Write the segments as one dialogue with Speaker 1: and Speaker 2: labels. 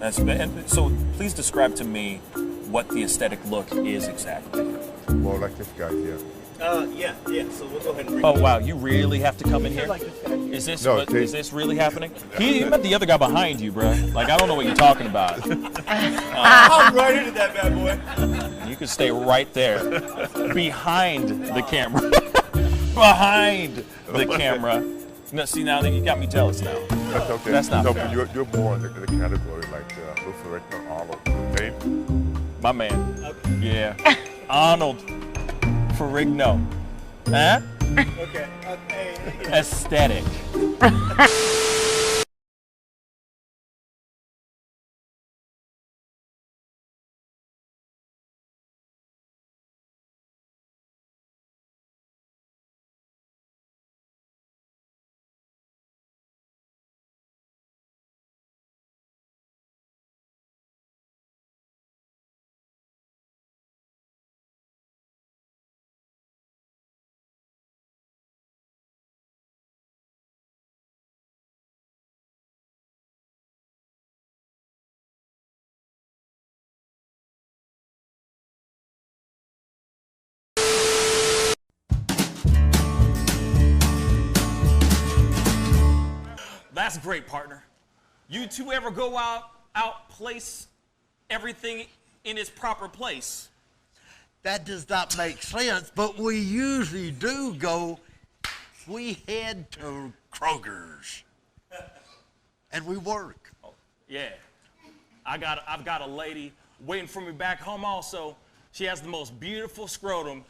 Speaker 1: And so please describe to me what the aesthetic look is exactly.
Speaker 2: Well, like this guy here.
Speaker 3: Yeah. So we'll go ahead and bring
Speaker 1: Oh wow, you really have to come in here?
Speaker 3: like this guy.
Speaker 1: Is this
Speaker 2: No,
Speaker 1: is this really happening? He met the other guy behind you, bro. Like I don't know what you're talking about.
Speaker 3: I'm right into that bad boy.
Speaker 1: You can stay right there, behind the camera, behind the camera. No, see now that you got me jealous now.
Speaker 2: That's okay.
Speaker 1: That's not
Speaker 2: no,
Speaker 1: fair.
Speaker 2: but you're more in the category like Luther Arnold. Name?
Speaker 1: My man.
Speaker 3: Okay.
Speaker 1: Yeah. Arnold Ferrigno. Huh?
Speaker 3: Okay.
Speaker 1: Aesthetic. That's great, partner. You two ever go out place everything in its proper place?
Speaker 4: That does not make sense, but we usually do go. We head to Kroger's, and we work.
Speaker 1: Oh, yeah. I've got a lady waiting for me back home also. She has the most beautiful scrotum.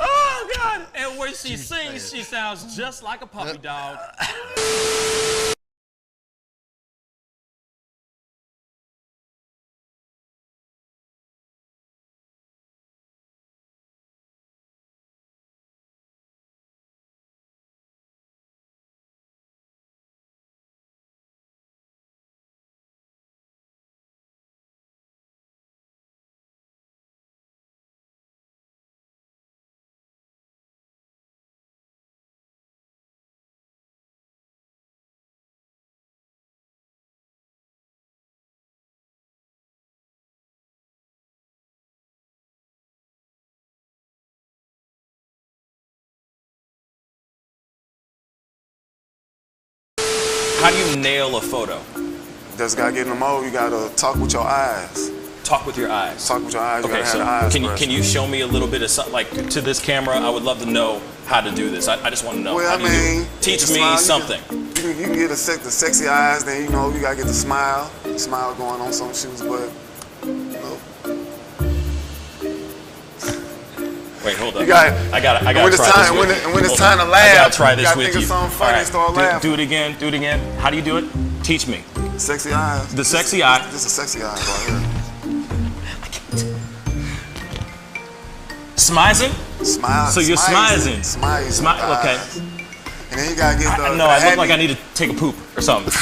Speaker 1: Oh, God. And when she sings, she sounds just like a puppy dog. How do you nail a photo?
Speaker 5: Just gotta get in the mode. You gotta talk with your eyes.
Speaker 1: Talk with your eyes.
Speaker 5: Talk with your eyes. You
Speaker 1: Okay,
Speaker 5: gotta
Speaker 1: so
Speaker 5: have the eyes
Speaker 1: can you show me a little bit of something, like to this camera? I would love to know how to do this. I just want to know.
Speaker 5: Well,
Speaker 1: how
Speaker 5: I
Speaker 1: do you do
Speaker 5: mean,
Speaker 1: it? Teach
Speaker 5: the
Speaker 1: me
Speaker 5: smile,
Speaker 1: something.
Speaker 5: You can get the sexy eyes. Then you know you gotta get the smile. Smile going on some shoes, but you know.
Speaker 1: Wait, hold up.
Speaker 5: You got.
Speaker 1: I gotta
Speaker 5: when it's
Speaker 1: try
Speaker 5: time,
Speaker 1: this with you.
Speaker 5: when it's
Speaker 1: Hold
Speaker 5: time
Speaker 1: on.
Speaker 5: to laugh,
Speaker 1: I gotta try this
Speaker 5: you gotta
Speaker 1: with
Speaker 5: think
Speaker 1: you.
Speaker 5: of something funny and start laughing.
Speaker 1: Do it again. Do it again. How do you do it? Teach me.
Speaker 5: Sexy eyes.
Speaker 1: The sexy eye.
Speaker 5: This is sexy eyes right here.
Speaker 1: Smizing?
Speaker 5: Smile.
Speaker 1: So you're smizing.
Speaker 5: Smile.
Speaker 1: Okay.
Speaker 5: And then you gotta get the.
Speaker 1: No, I look like I need to take a poop or something.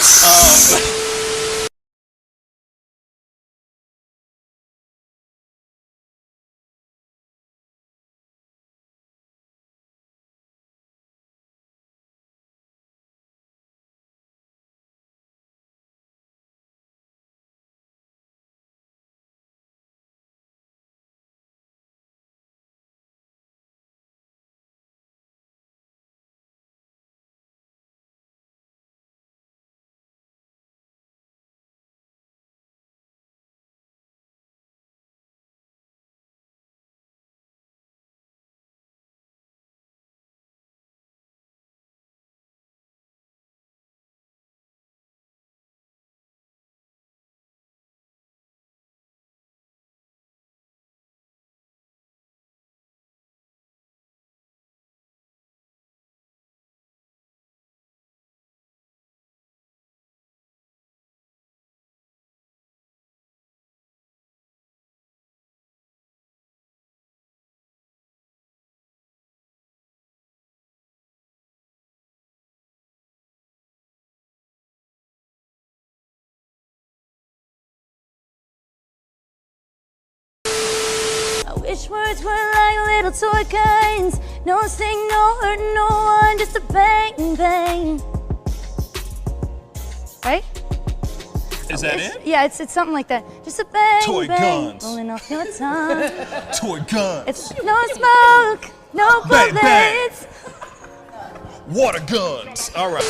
Speaker 6: Wish words were like little toy guns. No sting, no hurt, no one, just a bang, bang. Right?
Speaker 1: Is that it?
Speaker 6: Yeah, it's something like that. Just a bang,
Speaker 1: Toy
Speaker 6: bang,
Speaker 1: guns.
Speaker 6: rolling off your tongue.
Speaker 1: Toy guns.
Speaker 6: It's no smoke, no
Speaker 1: Bang, bang.
Speaker 6: bullets.
Speaker 1: Water guns. All right.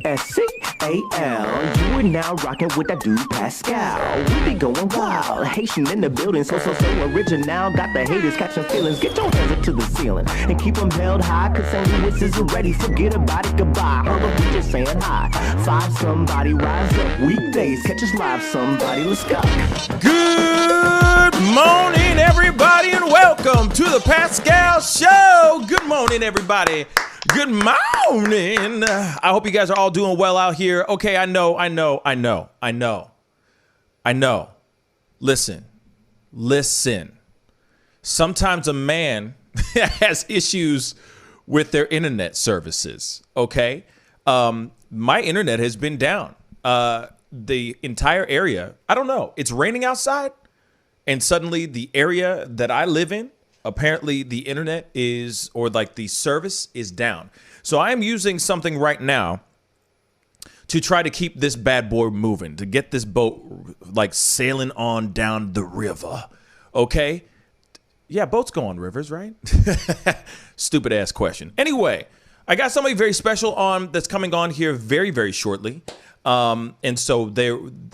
Speaker 7: Pascal, you are now rocking with that dude Pascal. We be going wild, Haitian in the building, so original. Got the haters catching feelings. Get your hands up to the ceiling and keep them held high. Cause St. Louis is ready. Forget about it, goodbye. Hold up, we just saying hi. Five somebody, rise up. Weekdays, catch us live. Somebody, let's go.
Speaker 8: Good morning, everybody, and welcome to the Pascal Show. Good morning, everybody. Good morning. I hope you guys are all doing well out here. Okay, I know. Listen. Sometimes a man has issues with their internet services, okay? My internet has been down. The entire area, I don't know, it's raining outside, and suddenly the area that I live in, apparently the internet is, or like the service is down. So I am using something right now to try to keep this bad boy moving, to get this boat like sailing on down the river. Okay? Yeah, boats go on rivers, right? Stupid ass question. Anyway, I got somebody very special on that's coming on here very, very shortly. And so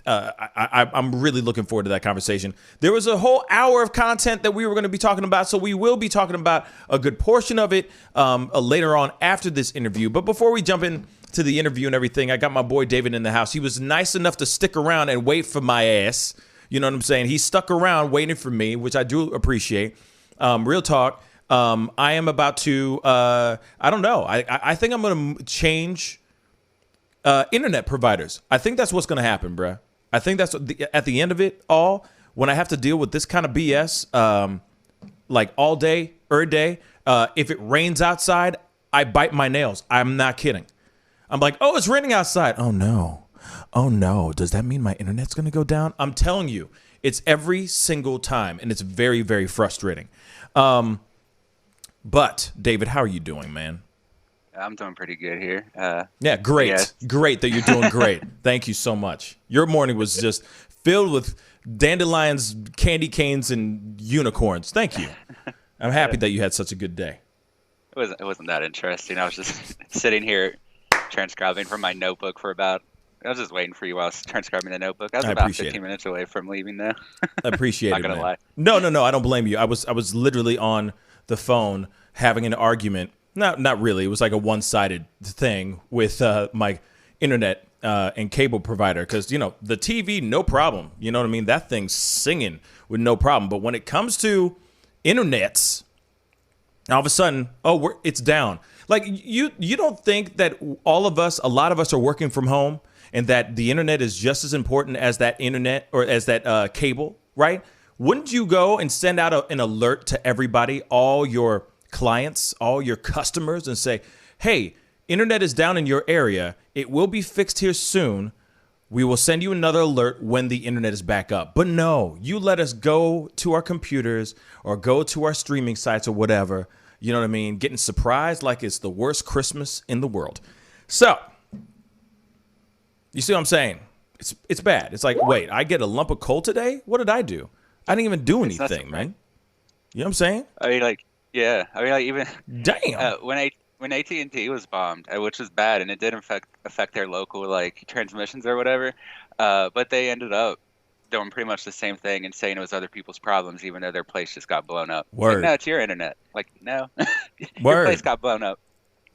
Speaker 8: I'm really looking forward to that conversation. There was a whole hour of content that we were going to be talking about, so we will be talking about a good portion of it later on after this interview. But before we jump into the interview and everything, I got my boy David in the house. He was nice enough to stick around and wait for my ass. You know what I'm saying? He stuck around waiting for me, which I do appreciate. Real talk. I am about to, I don't know. I think I'm going to change internet providers. I think that's what's going to happen, bruh. I think that's at the end of it all, when I have to deal with this kind of BS, like all day, every day, if it rains outside, I bite my nails. I'm not kidding. I'm like, oh, it's raining outside. Oh, no. Does that mean my internet's going to go down? I'm telling you, it's every single time, and it's very, very frustrating. But, David, how are you doing, man?
Speaker 9: I'm doing pretty good here.
Speaker 8: Yeah, great.
Speaker 9: Yes.
Speaker 8: Great that you're doing great. Thank you so much. Your morning was just filled with dandelions, candy canes, and unicorns. Thank you. I'm happy that you had such a good day.
Speaker 9: It wasn't that interesting. I was just sitting here transcribing from my notebook I was just waiting for you while I was transcribing the notebook. I was about 15 minutes away from leaving though.
Speaker 8: I appreciate it,
Speaker 9: Not gonna
Speaker 8: man.
Speaker 9: lie.
Speaker 8: No, I don't blame you. I was literally on the phone having an argument. Not really. It was like a one-sided thing with my internet and cable provider because, the TV, no problem. You know what I mean? That thing's singing with no problem. But when it comes to internets, all of a sudden, it's down. Like, you don't think that a lot of us are working from home and that the internet is just as important as that internet or as that cable, right? Wouldn't you go and send out an alert to everybody, all your clients, all your customers, and say, hey, internet is down in your area. It will be fixed here soon. We will send you another alert when the internet is back up. But no, you let us go to our computers or go to our streaming sites or whatever. You know what I mean? Getting surprised like it's the worst Christmas in the world. So, you see what I'm saying? It's bad. It's like, wait, I get a lump of coal today? What did I do? I didn't even do anything, man. You know what I'm saying?
Speaker 9: I mean, yeah. I mean, even
Speaker 8: damn.
Speaker 9: When AT&T was bombed, which was bad, and it did affect their local transmissions or whatever, but they ended up doing pretty much the same thing and saying it was other people's problems, even though their place just got blown up.
Speaker 8: Word.
Speaker 9: Like, no, it's your internet. Like, no,
Speaker 8: Word.
Speaker 9: Your place got blown up.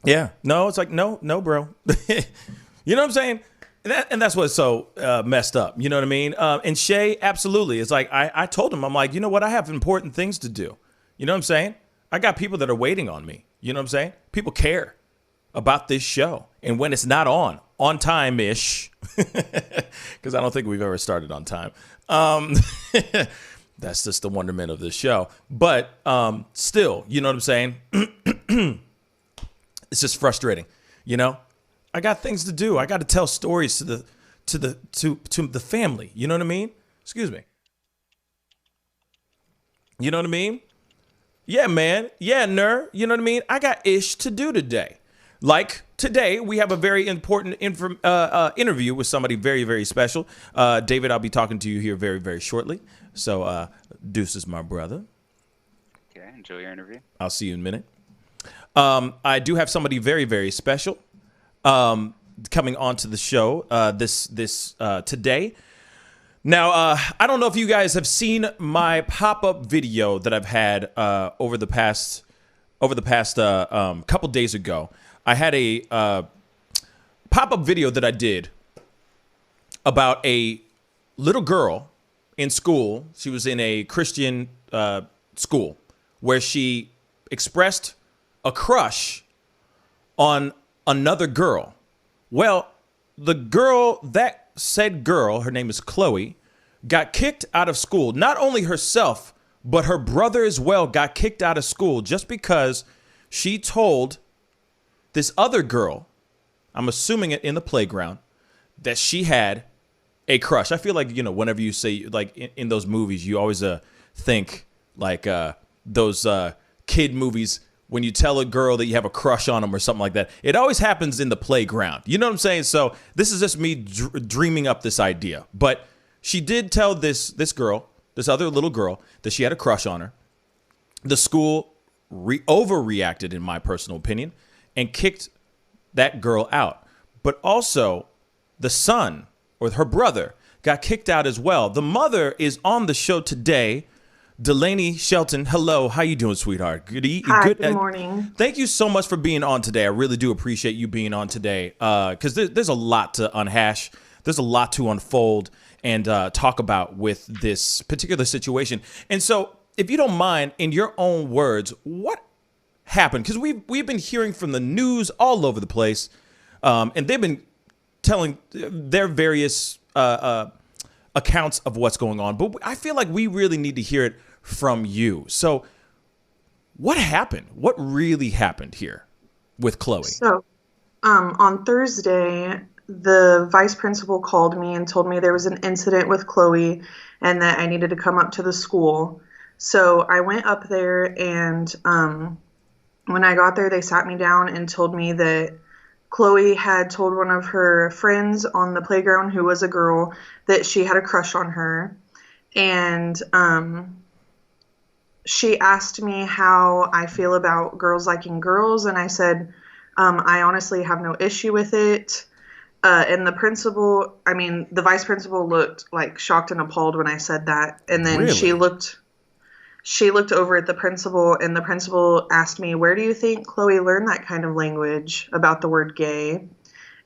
Speaker 8: Yeah. No, it's like, no, bro. You know what I'm saying? And that's what's so messed up. You know what I mean? And Shay, absolutely. It's like, I told him, I'm like, you know what? I have important things to do. You know what I'm saying? I got people that are waiting on me. You know what I'm saying? People care about this show. And when it's not on time-ish, because I don't think we've ever started on time. That's just the wonderment of this show. But still, you know what I'm saying? It's just frustrating. You know, I got things to do. I got to tell stories to the family. You know what I mean? Excuse me. You know what I mean? Yeah, man. Yeah, ner. You know what I mean? I got ish to do today. Like today, we have a very important interview with somebody very, very special. David, I'll be talking to you here very, very shortly. So, deuces, my brother.
Speaker 9: Okay, enjoy your interview.
Speaker 8: I'll see you in a minute. I do have somebody very, very special coming onto the show today. Now, I don't know if you guys have seen my pop-up video that I've had over the past couple days ago. I had a pop-up video that I did about a little girl in school. She was in a Christian school where she expressed a crush on another girl. Well, said girl, her name is Chloe, got kicked out of school. Not only herself, but her brother as well got kicked out of school just because she told this other girl, I'm assuming it in the playground, that she had a crush. I feel like, you know, whenever you say, like in those movies, you always think like those kid movies when you tell a girl that you have a crush on them or something like that. It always happens in the playground. You know what I'm saying? So this is just me dreaming up this idea. But she did tell this girl, this other little girl, that she had a crush on her. The school overreacted, in my personal opinion, and kicked that girl out. But also, the son, or her brother, got kicked out as well. The mother is on the show today. Delaney Shelton, hello. How you doing, sweetheart?
Speaker 10: Good morning.
Speaker 8: Thank you so much for being on today. I really do appreciate you being on today because there's a lot to unhash. There's a lot to unfold and talk about with this particular situation. And so, if you don't mind, in your own words, what happened? Because we've been hearing from the news all over the place, and they've been telling their various accounts of what's going on. But I feel like we really need to hear it from you. So what happened? What really happened here with Chloe?
Speaker 10: So on Thursday, the vice principal called me and told me there was an incident with Chloe and that I needed to come up to the school. So I went up there, and when I got there, they sat me down and told me that Chloe had told one of her friends on the playground, who was a girl, that she had a crush on her. And she asked me how I feel about girls liking girls, and I said, I honestly have no issue with it. And the vice principal looked like shocked and appalled when I said that. And then
Speaker 8: Really?
Speaker 10: she looked over at the principal, and the principal asked me, where do you think Chloe learned that kind of language about the word gay?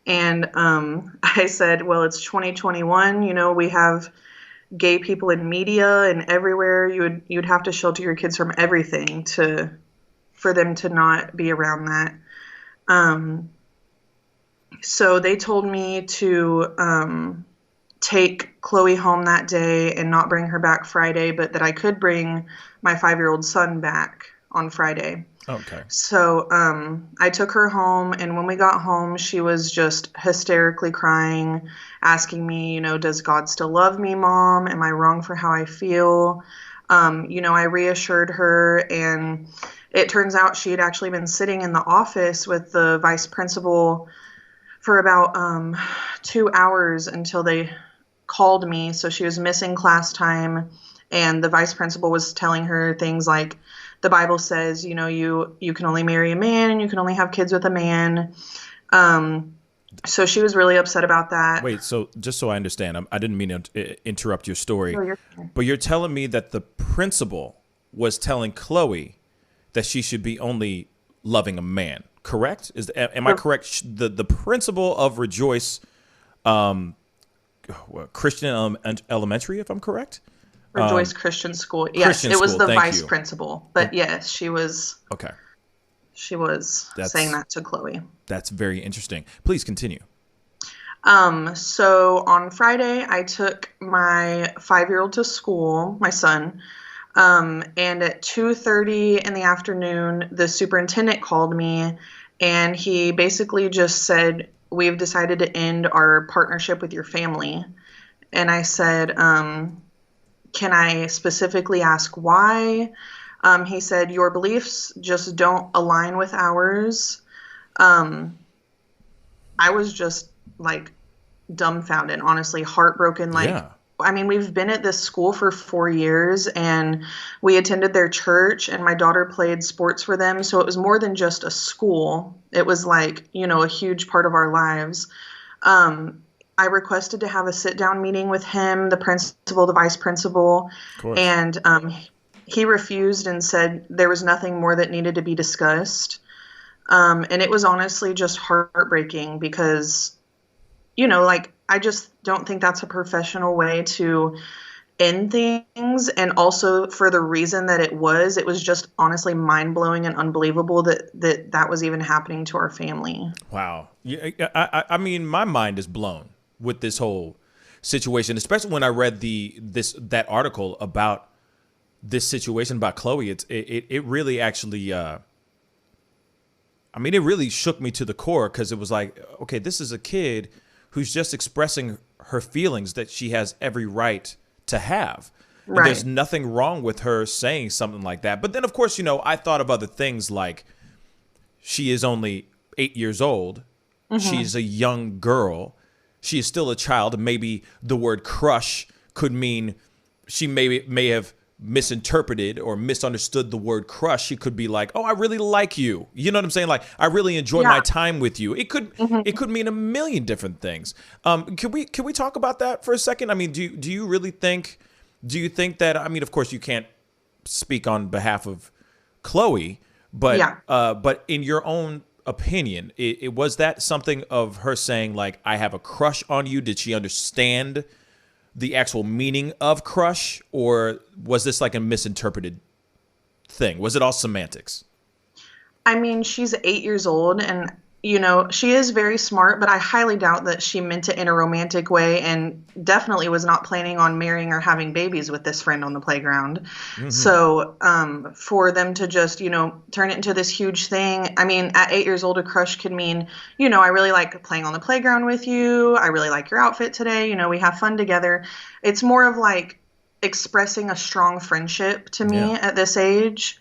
Speaker 10: And I said, well, it's 2021. You know, we have gay people in media and everywhere. You'd have to shelter your kids from everything for them to not be around that. So they told me to take Chloe home that day and not bring her back Friday, but that I could bring my 5-year-old son back on Friday.
Speaker 8: Okay.
Speaker 10: So I took her home, and when we got home, she was just hysterically crying, asking me, you know, does God still love me, Mom? Am I wrong for how I feel? I reassured her, and it turns out she had actually been sitting in the office with the vice principal for about 2 hours until they called me. So she was missing class time, and the vice principal was telling her things like, the Bible says, you know, you can only marry a man and you can only have kids with a man. So she was really upset about that.
Speaker 8: Wait, so just so I understand, I didn't mean to interrupt your story,
Speaker 10: No, you're fine.
Speaker 8: but you're telling me that the principal was telling Chloe that she should be only loving a man, correct? Am I correct? The principal of Rejoice Christian Elementary, if I'm correct?
Speaker 10: Rejoice Christian School. Yes,
Speaker 8: Christian
Speaker 10: it was
Speaker 8: school,
Speaker 10: the
Speaker 8: thank
Speaker 10: vice
Speaker 8: you.
Speaker 10: principal. But yes, she was
Speaker 8: Okay.
Speaker 10: saying that to Chloe.
Speaker 8: That's very interesting. Please continue.
Speaker 10: So on Friday, I took my 5-year-old to school, my son. And at 2:30 in the afternoon, the superintendent called me and he basically just said, "We've decided to end our partnership with your family." And I said, "Can I specifically ask why?" He said, "Your beliefs just don't align with ours." I was just like dumbfounded, honestly, heartbroken. Like,
Speaker 8: Yeah.
Speaker 10: I mean, we've been at this school for 4 years and we attended their church and my daughter played sports for them. So it was more than just a school. It was like, a huge part of our lives. I requested to have a sit down meeting with him, the principal, the vice principal,
Speaker 8: Of course.
Speaker 10: and he refused and said there was nothing more that needed to be discussed. And it was honestly just heartbreaking because, like, I just don't think that's a professional way to end things. And also for the reason that it was just honestly mind blowing and unbelievable that was even happening to our family.
Speaker 8: Wow. Yeah, I mean, my mind is blown with this whole situation, especially when I read that article about this situation about Chloe. It really actually, it really shook me to the core because it was like, okay, this is a kid who's just expressing her feelings that she has every right to have. And
Speaker 10: Right.
Speaker 8: there's nothing wrong with her saying something like that. But then, of course, I thought of other things like she is only 8 years old. She's a young girl. She is still a child. Maybe the word crush could mean she may have misinterpreted or misunderstood the word crush. She could be like, "Oh, I really like you." You know what I'm saying? Like, "I really enjoy my time with you." It could mean a million different things. Can we talk about that for a second? I mean, do you really think? Do you think that? I mean, of course, you can't speak on behalf of Chloe, but in your own opinion, it was that something of her saying like, "I have a crush on you"? Did she understand the actual meaning of crush, or was this like a misinterpreted thing? Was it all semantics?
Speaker 10: I mean, she's 8 years old and, she is very smart, but I highly doubt that she meant it in a romantic way and definitely was not planning on marrying or having babies with this friend on the playground. So for them to just, turn it into this huge thing. I mean, at 8 years old, a crush could mean, I really like playing on the playground with you. I really like your outfit today. We have fun together. It's more of like expressing a strong friendship to me at this age.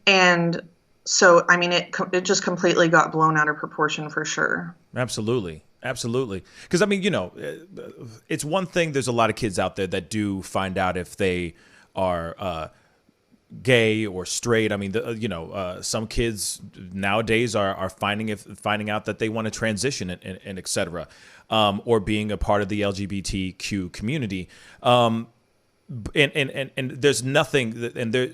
Speaker 10: And so, I mean, it just completely got blown out of proportion for sure.
Speaker 8: Absolutely. Because, I mean, it's one thing. There's a lot of kids out there that do find out if they are gay or straight. I mean, some kids nowadays are finding out that they want to transition and et cetera, or being a part of the LGBTQ community. And there's nothing, and there,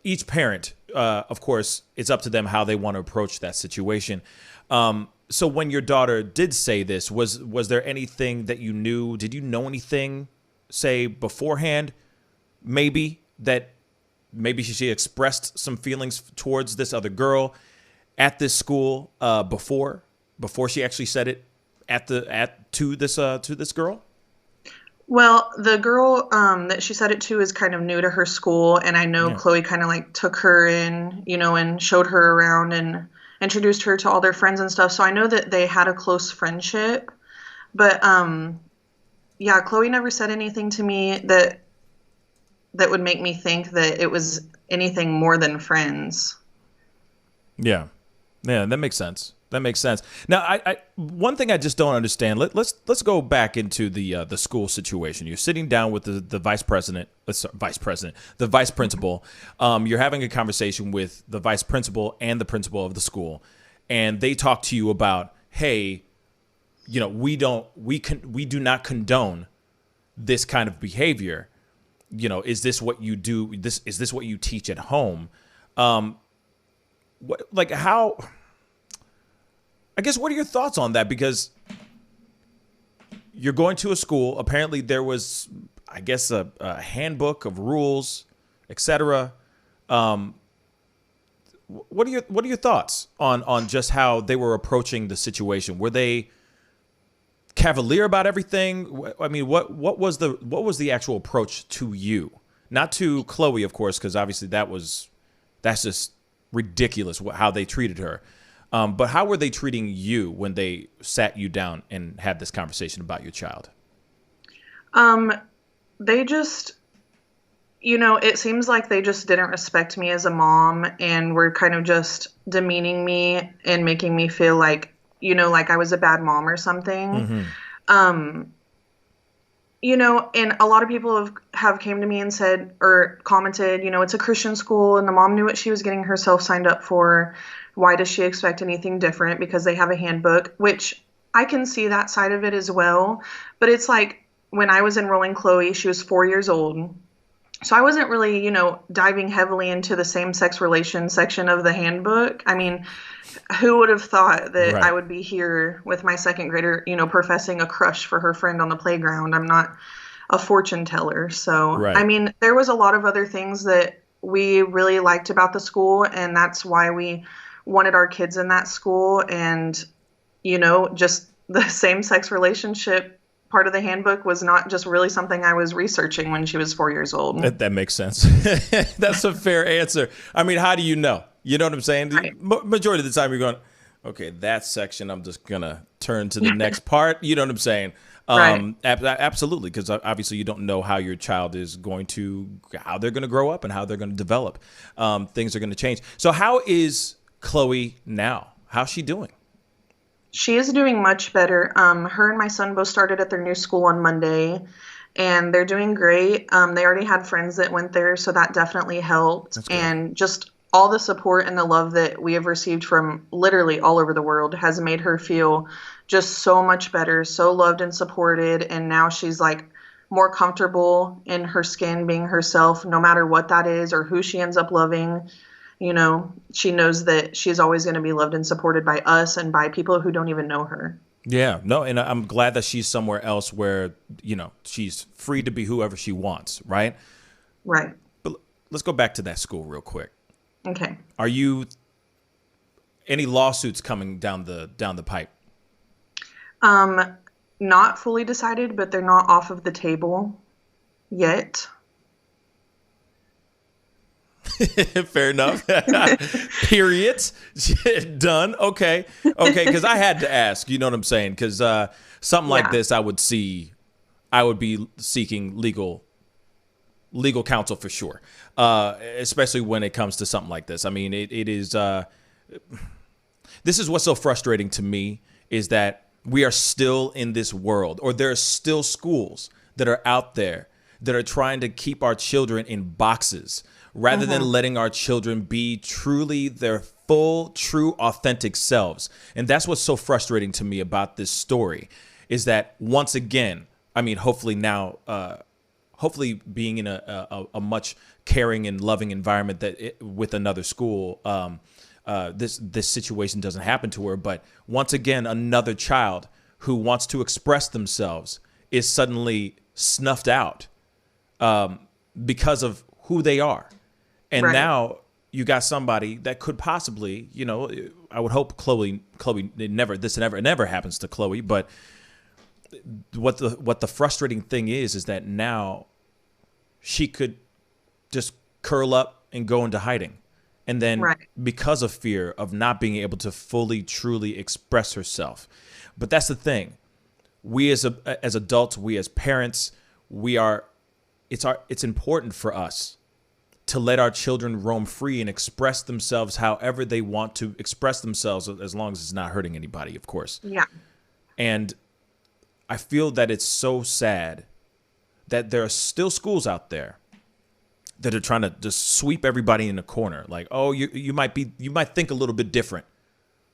Speaker 8: each parent, of course, it's up to them how they want to approach that situation. So when your daughter did say this, was there anything that you knew? Did you know anything, say beforehand, maybe she expressed some feelings towards this other girl at this school before she actually said it to this girl?
Speaker 10: Well, the girl that she said it to is kind of new to her school, and I know Chloe kind of like took her in, and showed her around and introduced her to all their friends and stuff. So I know that they had a close friendship, but Chloe never said anything to me that would make me think that it was anything more than friends. Yeah,
Speaker 8: that makes sense. Now, I one thing I just don't understand. Let's go back into the school situation. You're sitting down with the vice principal. You're having a conversation with the vice principal and the principal of the school, and they talk to you about, hey, we do not condone this kind of behavior. Is this what you do? Is this what you teach at home? How? I guess, what are your thoughts on that? Because you're going to a school. Apparently there was, I guess, a handbook of rules, etc. What are your thoughts on just how they were approaching the situation? Were they cavalier about everything? I mean, what was the actual approach to you? Not to Chloe, of course, because obviously that's just ridiculous how they treated her. But how were they treating you when they sat you down and had this conversation about your child?
Speaker 10: They just, it seems like they just didn't respect me as a mom and were kind of just demeaning me and making me feel like, like I was a bad mom or something. Mm-hmm. And a lot of people have came to me and said or commented, it's a Christian school and the mom knew what she was getting herself signed up for. Why does she expect anything different? Because they have a handbook, which I can see that side of it as well. But it's like when I was enrolling Chloe, she was 4 years old. So I wasn't really, diving heavily into the same-sex relation section of the handbook. I mean, who would have thought that I would be here with my second grader, professing a crush for her friend on the playground? I'm not a fortune teller. So, I mean, there was a lot of other things that we really liked about the school, and that's why we wanted our kids in that school. And, just the same-sex relationship part of the handbook was not just really something I was researching when she was 4 years old.
Speaker 8: That makes sense. That's a fair answer. I mean, how do you know? You know what I'm saying? Right. Majority of the time you're going, okay, that section, I'm just going to turn to the next part. You know what I'm saying? Right. Absolutely. Because obviously you don't know how your child is how they're going to grow up and how they're going to develop. Things are going to change. So how is Chloe now? How's she doing?
Speaker 10: She is doing much better. Her and my son both started at their new school on Monday, and they're doing great. They already had friends that went there, so that definitely helped. And just all the support and the love that we have received from literally all over the world has made her feel just so much better, so loved and supported. And now she's like more comfortable in her skin, being herself, no matter what that is or who she ends up loving. She knows that she's always going to be loved and supported by us and by people who don't even know her.
Speaker 8: Yeah, no, and I'm glad that she's somewhere else where, she's free to be whoever she wants, right?
Speaker 10: Right.
Speaker 8: But let's go back to that school real quick.
Speaker 10: Okay.
Speaker 8: Are you any lawsuits coming down the pipe?
Speaker 10: Not fully decided, but they're not off of the table yet.
Speaker 8: Fair enough. Period. Done. Okay. Because I had to ask. You know what I'm saying? Because something like this, I would be seeking legal counsel for sure. Especially when it comes to something like this. I mean, it is. This is what's so frustrating to me is that we are still in this world, or there are still schools that are out there that are trying to keep our children in boxes, rather than letting our children be truly their full, true, authentic selves. And that's what's so frustrating to me about this story is that once again, I mean, hopefully now, hopefully being in a much caring and loving environment with another school, this situation doesn't happen to her. But once again, another child who wants to express themselves is suddenly snuffed out because of who they are. And now you got somebody that could possibly, I would hope Chloe, it never happens to Chloe. But what the frustrating thing is that now she could just curl up and go into hiding. And then because of fear of not being able to fully, truly express herself. But that's the thing. We as adults, we as parents, it's important for us to let our children roam free and express themselves however they want to express themselves, as long as it's not hurting anybody, of course.
Speaker 10: Yeah.
Speaker 8: And I feel that it's so sad that there are still schools out there that are trying to just sweep everybody in a corner. Like, oh, you might think a little bit different.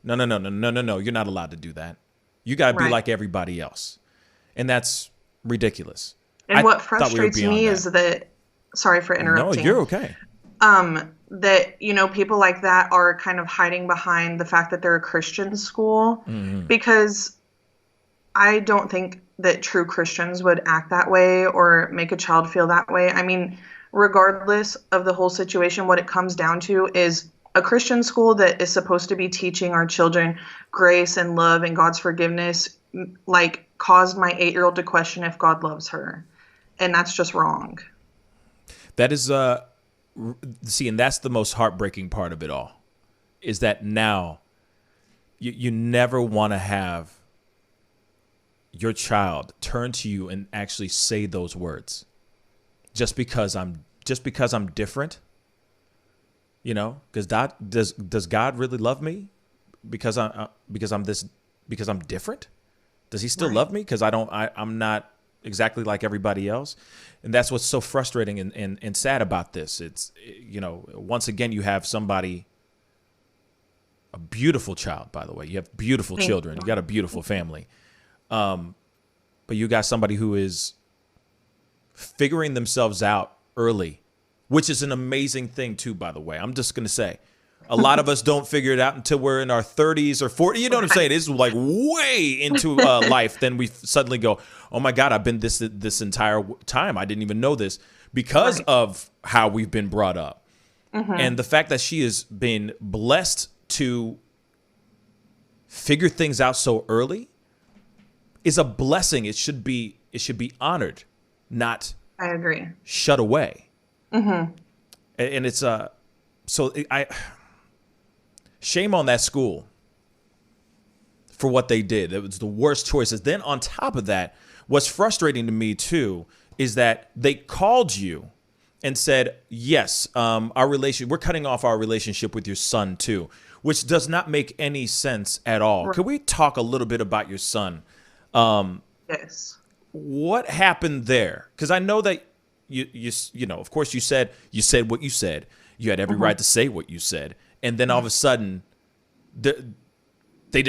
Speaker 8: No. You're not allowed to do that. You got to be like everybody else. And that's ridiculous.
Speaker 10: And what frustrates me is that, sorry for interrupting.
Speaker 8: No, you're okay.
Speaker 10: That, people like that are kind of hiding behind the fact that they're a Christian school, because I don't think that true Christians would act that way or make a child feel that way. I mean, regardless of the whole situation, what it comes down to is a Christian school that is supposed to be teaching our children grace and love and God's forgiveness like caused my 8-year-old to question if God loves her. And that's just wrong.
Speaker 8: That is, see, and that's the most heartbreaking part of it all, is that now you never want to have your child turn to you and actually say those words. Just because I'm different, because does God really love me because I'm different? Does he still love me because I'm not exactly like everybody else? And that's what's so frustrating and sad about this. It's, once again, you have somebody, a beautiful child, by the way. You have beautiful children. You got a beautiful family. But you got somebody who is figuring themselves out early, which is an amazing thing too, by the way. I'm just going to say, a lot of us don't figure it out until we're in our 30s or 40s. You know what I'm saying? It's like way into life. Then we suddenly go, oh my God, I've been this entire time. I didn't even know this because of how we've been brought up. And the fact that she has been blessed to figure things out so early is a blessing. It should be honored, not
Speaker 10: I agree.
Speaker 8: shut away. And it's shame on that school for what they did. It was the worst choices. Then on top of that, what's frustrating to me too is that they called you and said, yes, we're cutting off our relationship with your son too, which does not make any sense at all. Right. Can we talk a little bit about your son?
Speaker 10: Yes.
Speaker 8: What happened there? Because I know that you of course you said what you said. You had every right to say what you said. And then all of a sudden,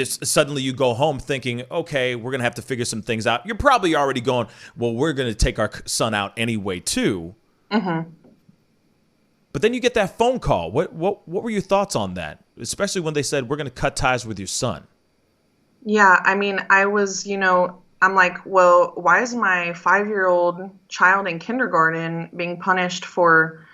Speaker 8: suddenly you go home thinking, okay, we're going to have to figure some things out. You're probably already going, well, we're going to take our son out anyway, too. But then you get that phone call. What were your thoughts on that? Especially when they said, we're going to cut ties with your son.
Speaker 10: Yeah, I mean, I was, I'm like, well, why is my 5-year-old child in kindergarten being punished for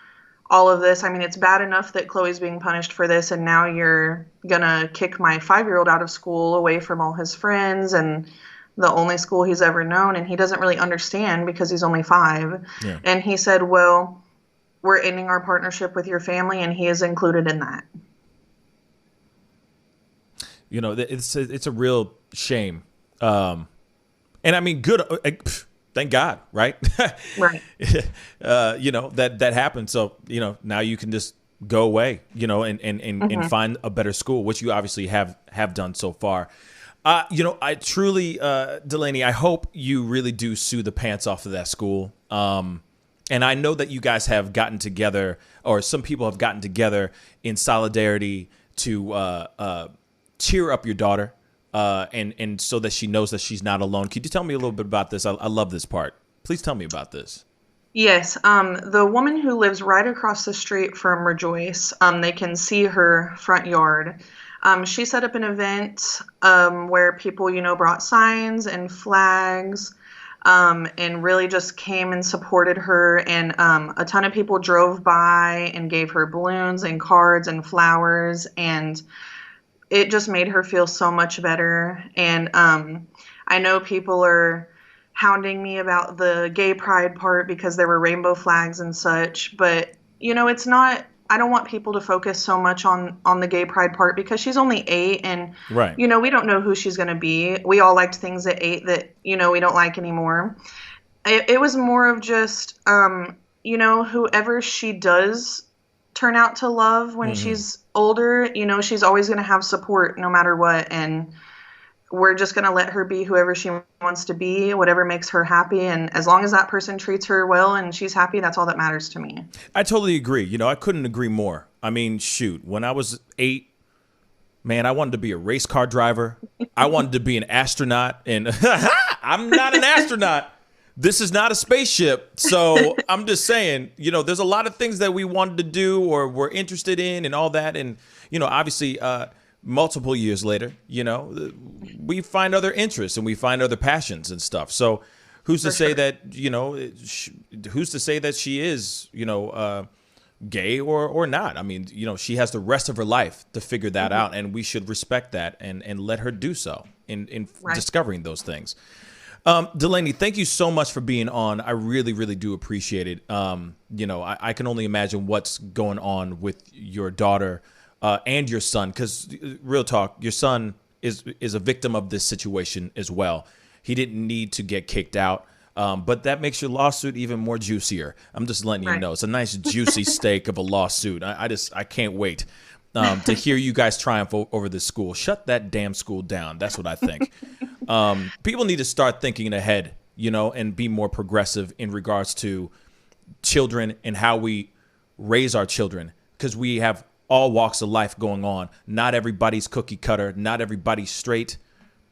Speaker 10: all of this? I mean, it's bad enough that Chloe's being punished for this, and now you're gonna kick my 5-year-old out of school, away from all his friends and the only school he's ever known, and he doesn't really understand because he's only 5. Yeah. And he said, well, we're ending our partnership with your family, and he is included in that.
Speaker 8: It's a real shame. And I mean, good. Thank God, right?
Speaker 10: Right.
Speaker 8: That happened. So, now you can just go away, and find a better school, which you obviously have done so far. I truly, Delaney, I hope you really do sue the pants off of that school. And I know that you guys have gotten together, or some people have gotten together in solidarity to cheer up your daughter. And so that she knows that she's not alone. Could you tell me a little bit about this? I love this part. Please tell me about this.
Speaker 10: Yes. The woman who lives right across the street from Rejoice, they can see her front yard. She set up an event where people, brought signs and flags and really just came and supported her. And a ton of people drove by and gave her balloons and cards and flowers, and it just made her feel so much better. And I know people are hounding me about the gay pride part because there were rainbow flags and such. But, it's not, I don't want people to focus so much on the gay pride part because she's only 8 and,
Speaker 8: right.
Speaker 10: We don't know who she's going to be. We all liked things at 8 that, we don't like anymore. It was more of just, whoever she does turn out to love when she's older, she's always going to have support no matter what. And we're just going to let her be whoever she wants to be, whatever makes her happy. And as long as that person treats her well and she's happy, that's all that matters to me.
Speaker 8: I totally agree. I couldn't agree more. I mean, shoot, when I was 8, man, I wanted to be a race car driver. I wanted to be an astronaut, and I'm not an astronaut. This is not a spaceship. So I'm just saying, there's a lot of things that we wanted to do or were interested in and all that. And, obviously, multiple years later, we find other interests and we find other passions and stuff. So who's to say that, who's to say that she is, gay or not? I mean, she has the rest of her life to figure that out, and we should respect that and let her do so. in
Speaker 10: Right.
Speaker 8: discovering those things. Delaney, thank you so much for being on. I really, really do appreciate it. I can only imagine what's going on with your daughter and your son, because real talk, your son is a victim of this situation as well. He didn't need to get kicked out, but that makes your lawsuit even more juicier. I'm just letting you know. It's a nice juicy steak of a lawsuit. I can't wait to hear you guys triumph over this school. Shut that damn school down. That's what I think. People need to start thinking ahead, and be more progressive in regards to children and how we raise our children, because we have all walks of life going on. Not everybody's cookie cutter. Not everybody's straight.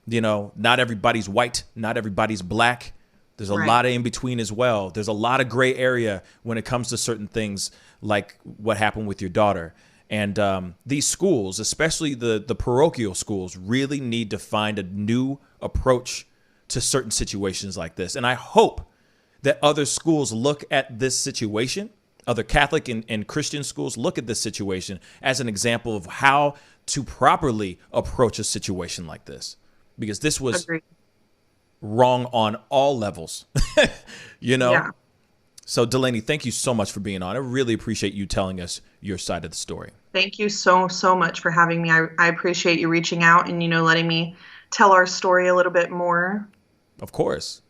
Speaker 8: Not everybody's white. Not everybody's black. There's a lot of in between as well. There's a lot of gray area when it comes to certain things like what happened with your daughter. And these schools, especially the parochial schools, really need to find a new approach to certain situations like this. And I hope that other schools look at this situation, other Catholic and Christian schools look at this situation as an example of how to properly approach a situation like this. Because this was wrong on all levels, Yeah. So Delaney, thank you so much for being on. I really appreciate you telling us your side of the story.
Speaker 10: Thank you so much for having me. I appreciate you reaching out and, letting me tell our story a little bit more.
Speaker 8: Of course.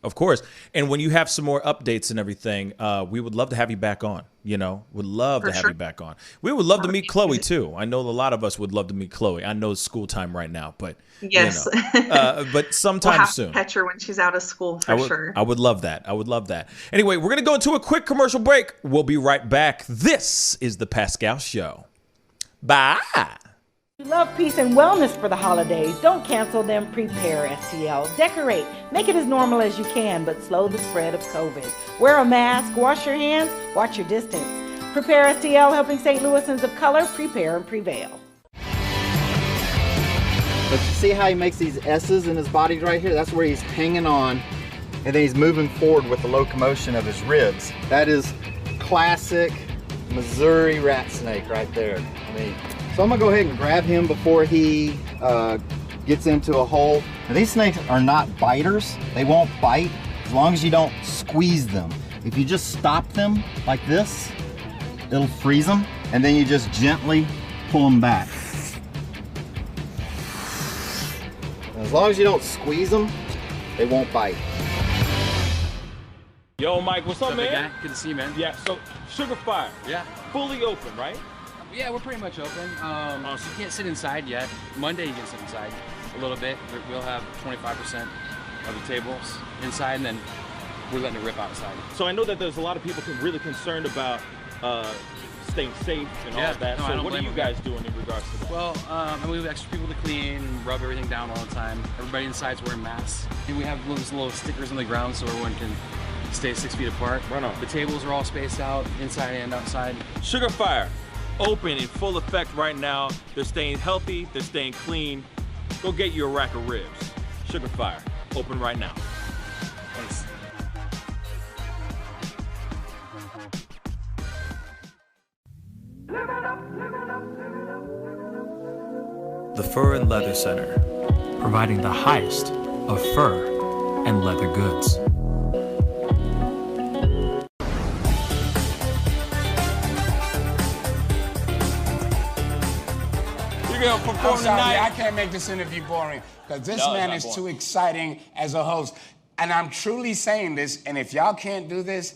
Speaker 8: And when you have some more updates and everything, we would love to have you back on. Would love to have you back on. We would love to meet Chloe too. I know a lot of us would love to meet Chloe. I know it's school time right now, but
Speaker 10: yes,
Speaker 8: but sometime
Speaker 10: we'll have
Speaker 8: soon.
Speaker 10: To catch her when she's out of school for sure.
Speaker 8: I would love that. Anyway, we're gonna go into a quick commercial break. We'll be right back. This is the Pascal Show. Bye.
Speaker 11: You love peace and wellness for the holidays. Don't cancel them. Prepare STL. Decorate. Make it as normal as you can, but slow the spread of COVID. Wear a mask. Wash your hands. Watch your distance. Prepare STL, helping St. Louisans of color prepare and prevail.
Speaker 12: But you see how he makes these S's in his body right here? That's where he's hanging on, and then he's moving forward with the locomotion of his ribs. That is classic Missouri rat snake right there. So I'm gonna go ahead and grab him before he gets into a hole. Now, these snakes are not biters. They won't bite as long as you don't squeeze them. If you just stop them like this, it'll freeze them, and then you just gently pull them back. As long as you don't squeeze them, they won't bite.
Speaker 1: Yo, Mike, what's up, man?
Speaker 13: Guy? Good to see you, man.
Speaker 1: Yeah, so Sugar Fire.
Speaker 13: Yeah.
Speaker 1: Fully open, right?
Speaker 13: Yeah, we're pretty much open. So you can't sit inside yet. Monday you can sit inside a little bit. We'll have 25% of the tables inside, and then we're letting it rip outside.
Speaker 1: So I know that there's a lot of people really concerned about staying safe and all that.
Speaker 13: No,
Speaker 1: so what are you guys doing in regards to that?
Speaker 13: Well, we have extra people to clean and rub everything down all the time. Everybody inside's wearing masks. And we have those little stickers on the ground so everyone can stay 6 feet apart.
Speaker 1: Right on.
Speaker 13: The tables are all spaced out, inside and outside.
Speaker 1: Sugar Fire, open in full effect right now. They're staying healthy, they're staying clean. Go get you a rack of ribs. Sugar Fire, open right now.
Speaker 13: Thanks.
Speaker 14: The Fur and Leather Center, providing the highest of fur and leather goods.
Speaker 15: I'm sorry, I can't make this interview boring because this man is too exciting as a host. And I'm truly saying this, and if y'all can't do this,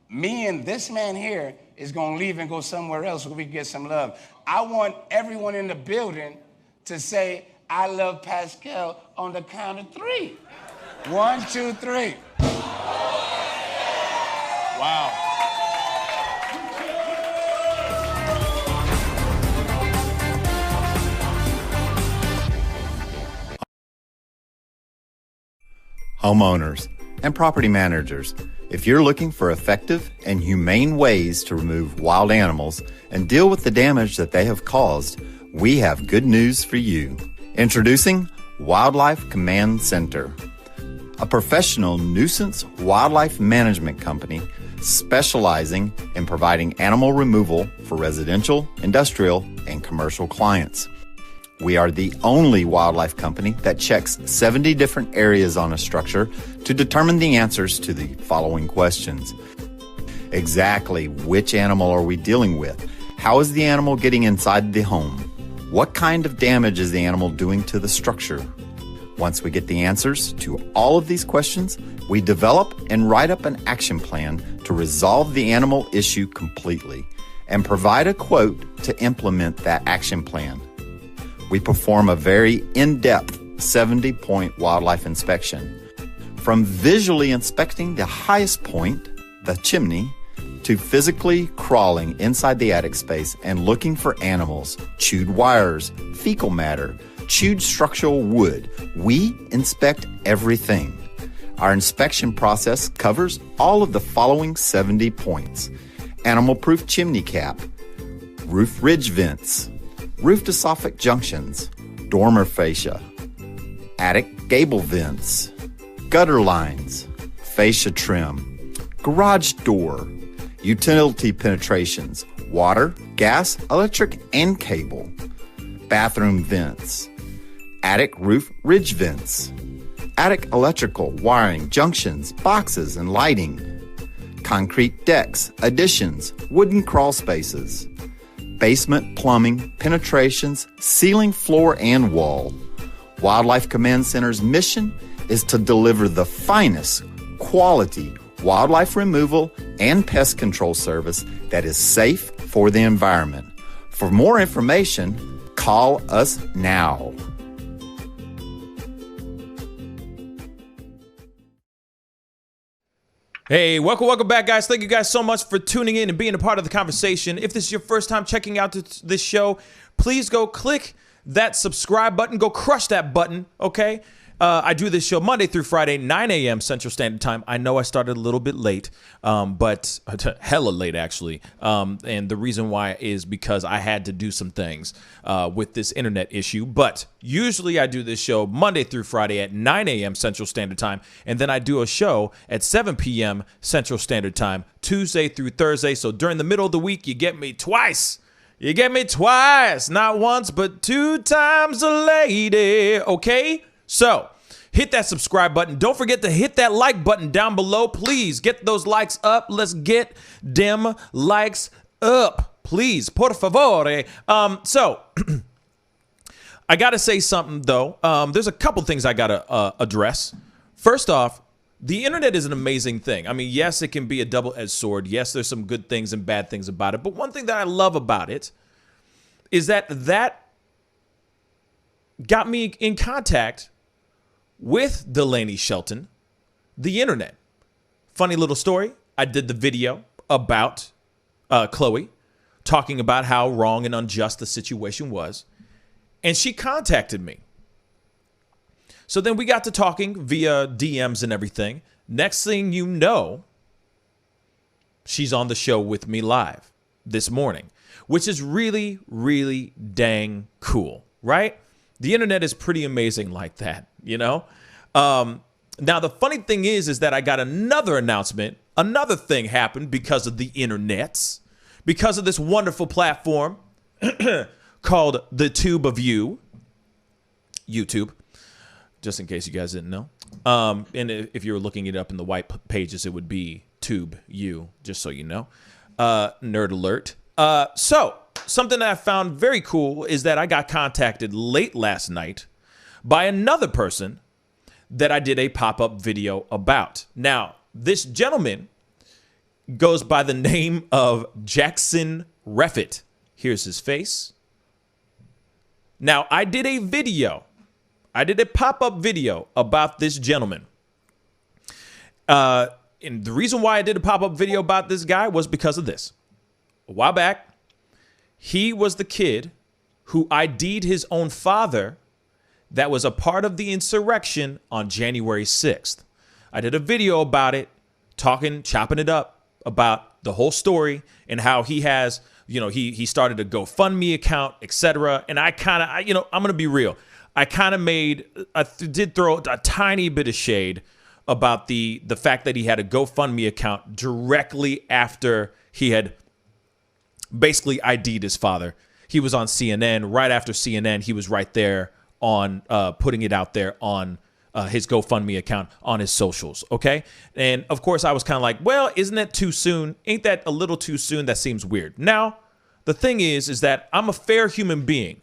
Speaker 15: me and this man here is gonna leave and go somewhere else where we can get some love. I want everyone in the building to say, I love Pascal on the count of 3. 1, 2, 3.
Speaker 1: Wow.
Speaker 16: Homeowners and property managers, if you're looking for effective and humane ways to remove wild animals and deal with the damage that they have caused, we have good news for you. Introducing Wildlife Command Center, a professional nuisance wildlife management company specializing in providing animal removal for residential, industrial, and commercial clients. We are the only wildlife company that checks 70 different areas on a structure to determine the answers to the following questions. Exactly which animal are we dealing with? How is the animal getting inside the home? What kind of damage is the animal doing to the structure? Once we get the answers to all of these questions, we develop and write up an action plan to resolve the animal issue completely and provide a quote to implement that action plan. We perform a very in-depth 70-point wildlife inspection. From visually inspecting the highest point, the chimney, to physically crawling inside the attic space and looking for animals, chewed wires, fecal matter, chewed structural wood. We inspect everything. Our inspection process covers all of the following 70 points: animal-proof chimney cap, roof ridge vents, roof to soffit junctions, dormer fascia, attic gable vents, gutter lines, fascia trim, garage door, utility penetrations, water, gas, electric, and cable, bathroom vents, attic roof ridge vents, attic electrical, wiring, junctions, boxes, and lighting, concrete decks, additions, wooden crawl spaces, basement plumbing, penetrations, ceiling, floor, and wall. Wildlife Command Center's mission is to deliver the finest quality wildlife removal and pest control service that is safe for the environment. For more information, call us now.
Speaker 8: Hey, welcome back, guys. Thank you guys so much for tuning in and being a part of the conversation. If this is your first time checking out this show, please go click that subscribe button. Go crush that button, okay? I do this show Monday through Friday, 9 a.m. Central Standard Time. I know I started a little bit late, but hella late, actually. And the reason why is because I had to do some things with this internet issue. But usually I do this show Monday through Friday at 9 a.m. Central Standard Time. And then I do a show at 7 p.m. Central Standard Time, Tuesday through Thursday. So during the middle of the week, you get me twice. You get me twice. Not once, but 2 times a lady. Okay? So, hit that subscribe button. Don't forget to hit that like button down below. Please get those likes up. Let's get them likes up. Please, por favore. So, I got to say something, though. There's a couple things I got to address. First off, the internet is an amazing thing. I mean, yes, it can be a double-edged sword. Yes, there's some good things and bad things about it. But one thing that I love about it is that got me in contact with Delaney Shelton, the internet. Funny little story. I did the video about Chloe, talking about how wrong and unjust the situation was. And she contacted me. So then we got to talking via DMs and everything. Next thing you know, she's on the show with me live this morning, which is really, really dang cool, right? The internet is pretty amazing like that, you know? Now, the funny thing is that I got another announcement. Another thing happened because of the internets, because of this wonderful platform called The Tube of You, YouTube, just in case you guys didn't know. And if you were looking it up in the white pages, it would be Tube You, just so you know. Nerd alert. So, something that I found very cool is that I got contacted late last night by another person that I did a pop-up video about. Now, this gentleman goes by the name of Jackson Reffett. Here's his face. Now, I did a pop-up video about this gentleman. And the reason why I did a pop-up video about this guy was because of this. A while back, he was the kid who ID'd his own father that was a part of the insurrection on January 6th. I did a video about it, chopping it up about the whole story and how he has, he started a GoFundMe account, etc. And I kind of, I'm going to be real. I did throw a tiny bit of shade about the fact that he had a GoFundMe account directly after he had basically ID'd his father. He was on CNN. Right after CNN, he was right there on putting it out there on his GoFundMe account on his socials. Okay. And of course, I was kind of like, well, isn't that too soon? Ain't that a little too soon? That seems weird. Now, the thing is that I'm a fair human being.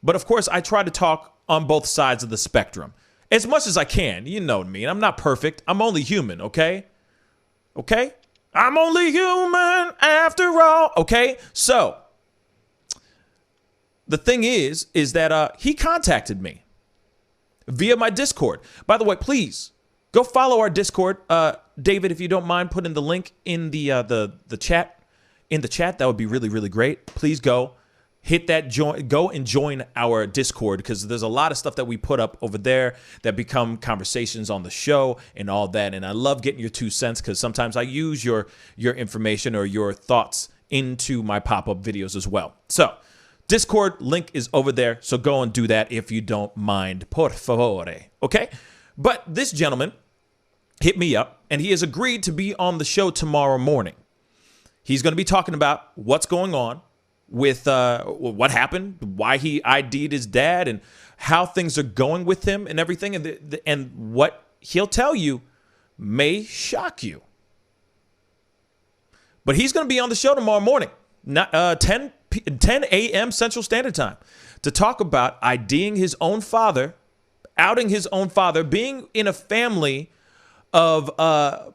Speaker 8: But of course, I try to talk on both sides of the spectrum as much as I can. You know what I mean? I'm not perfect. I'm only human. Okay. Okay. I'm only human after all. Okay. So the thing is that he contacted me via my Discord. By the way, please go follow our Discord. David, if you don't mind putting the link in the chat, that would be really, really great. Please go hit that go and join our Discord, because there's a lot of stuff that we put up over there that become conversations on the show and all that. And I love getting your 2 cents, because sometimes I use your information or your thoughts into my pop-up videos as well. So Discord link is over there, so go and do that if you don't mind, por favore, okay? But this gentleman hit me up, and he has agreed to be on the show tomorrow morning. He's going to be talking about what's going on with what happened, why he ID'd his dad, and how things are going with him and everything, and what he'll tell you may shock you. But he's going to be on the show tomorrow morning, 10 a.m. Central Standard Time, to talk about IDing his own father, outing his own father, being in a family of,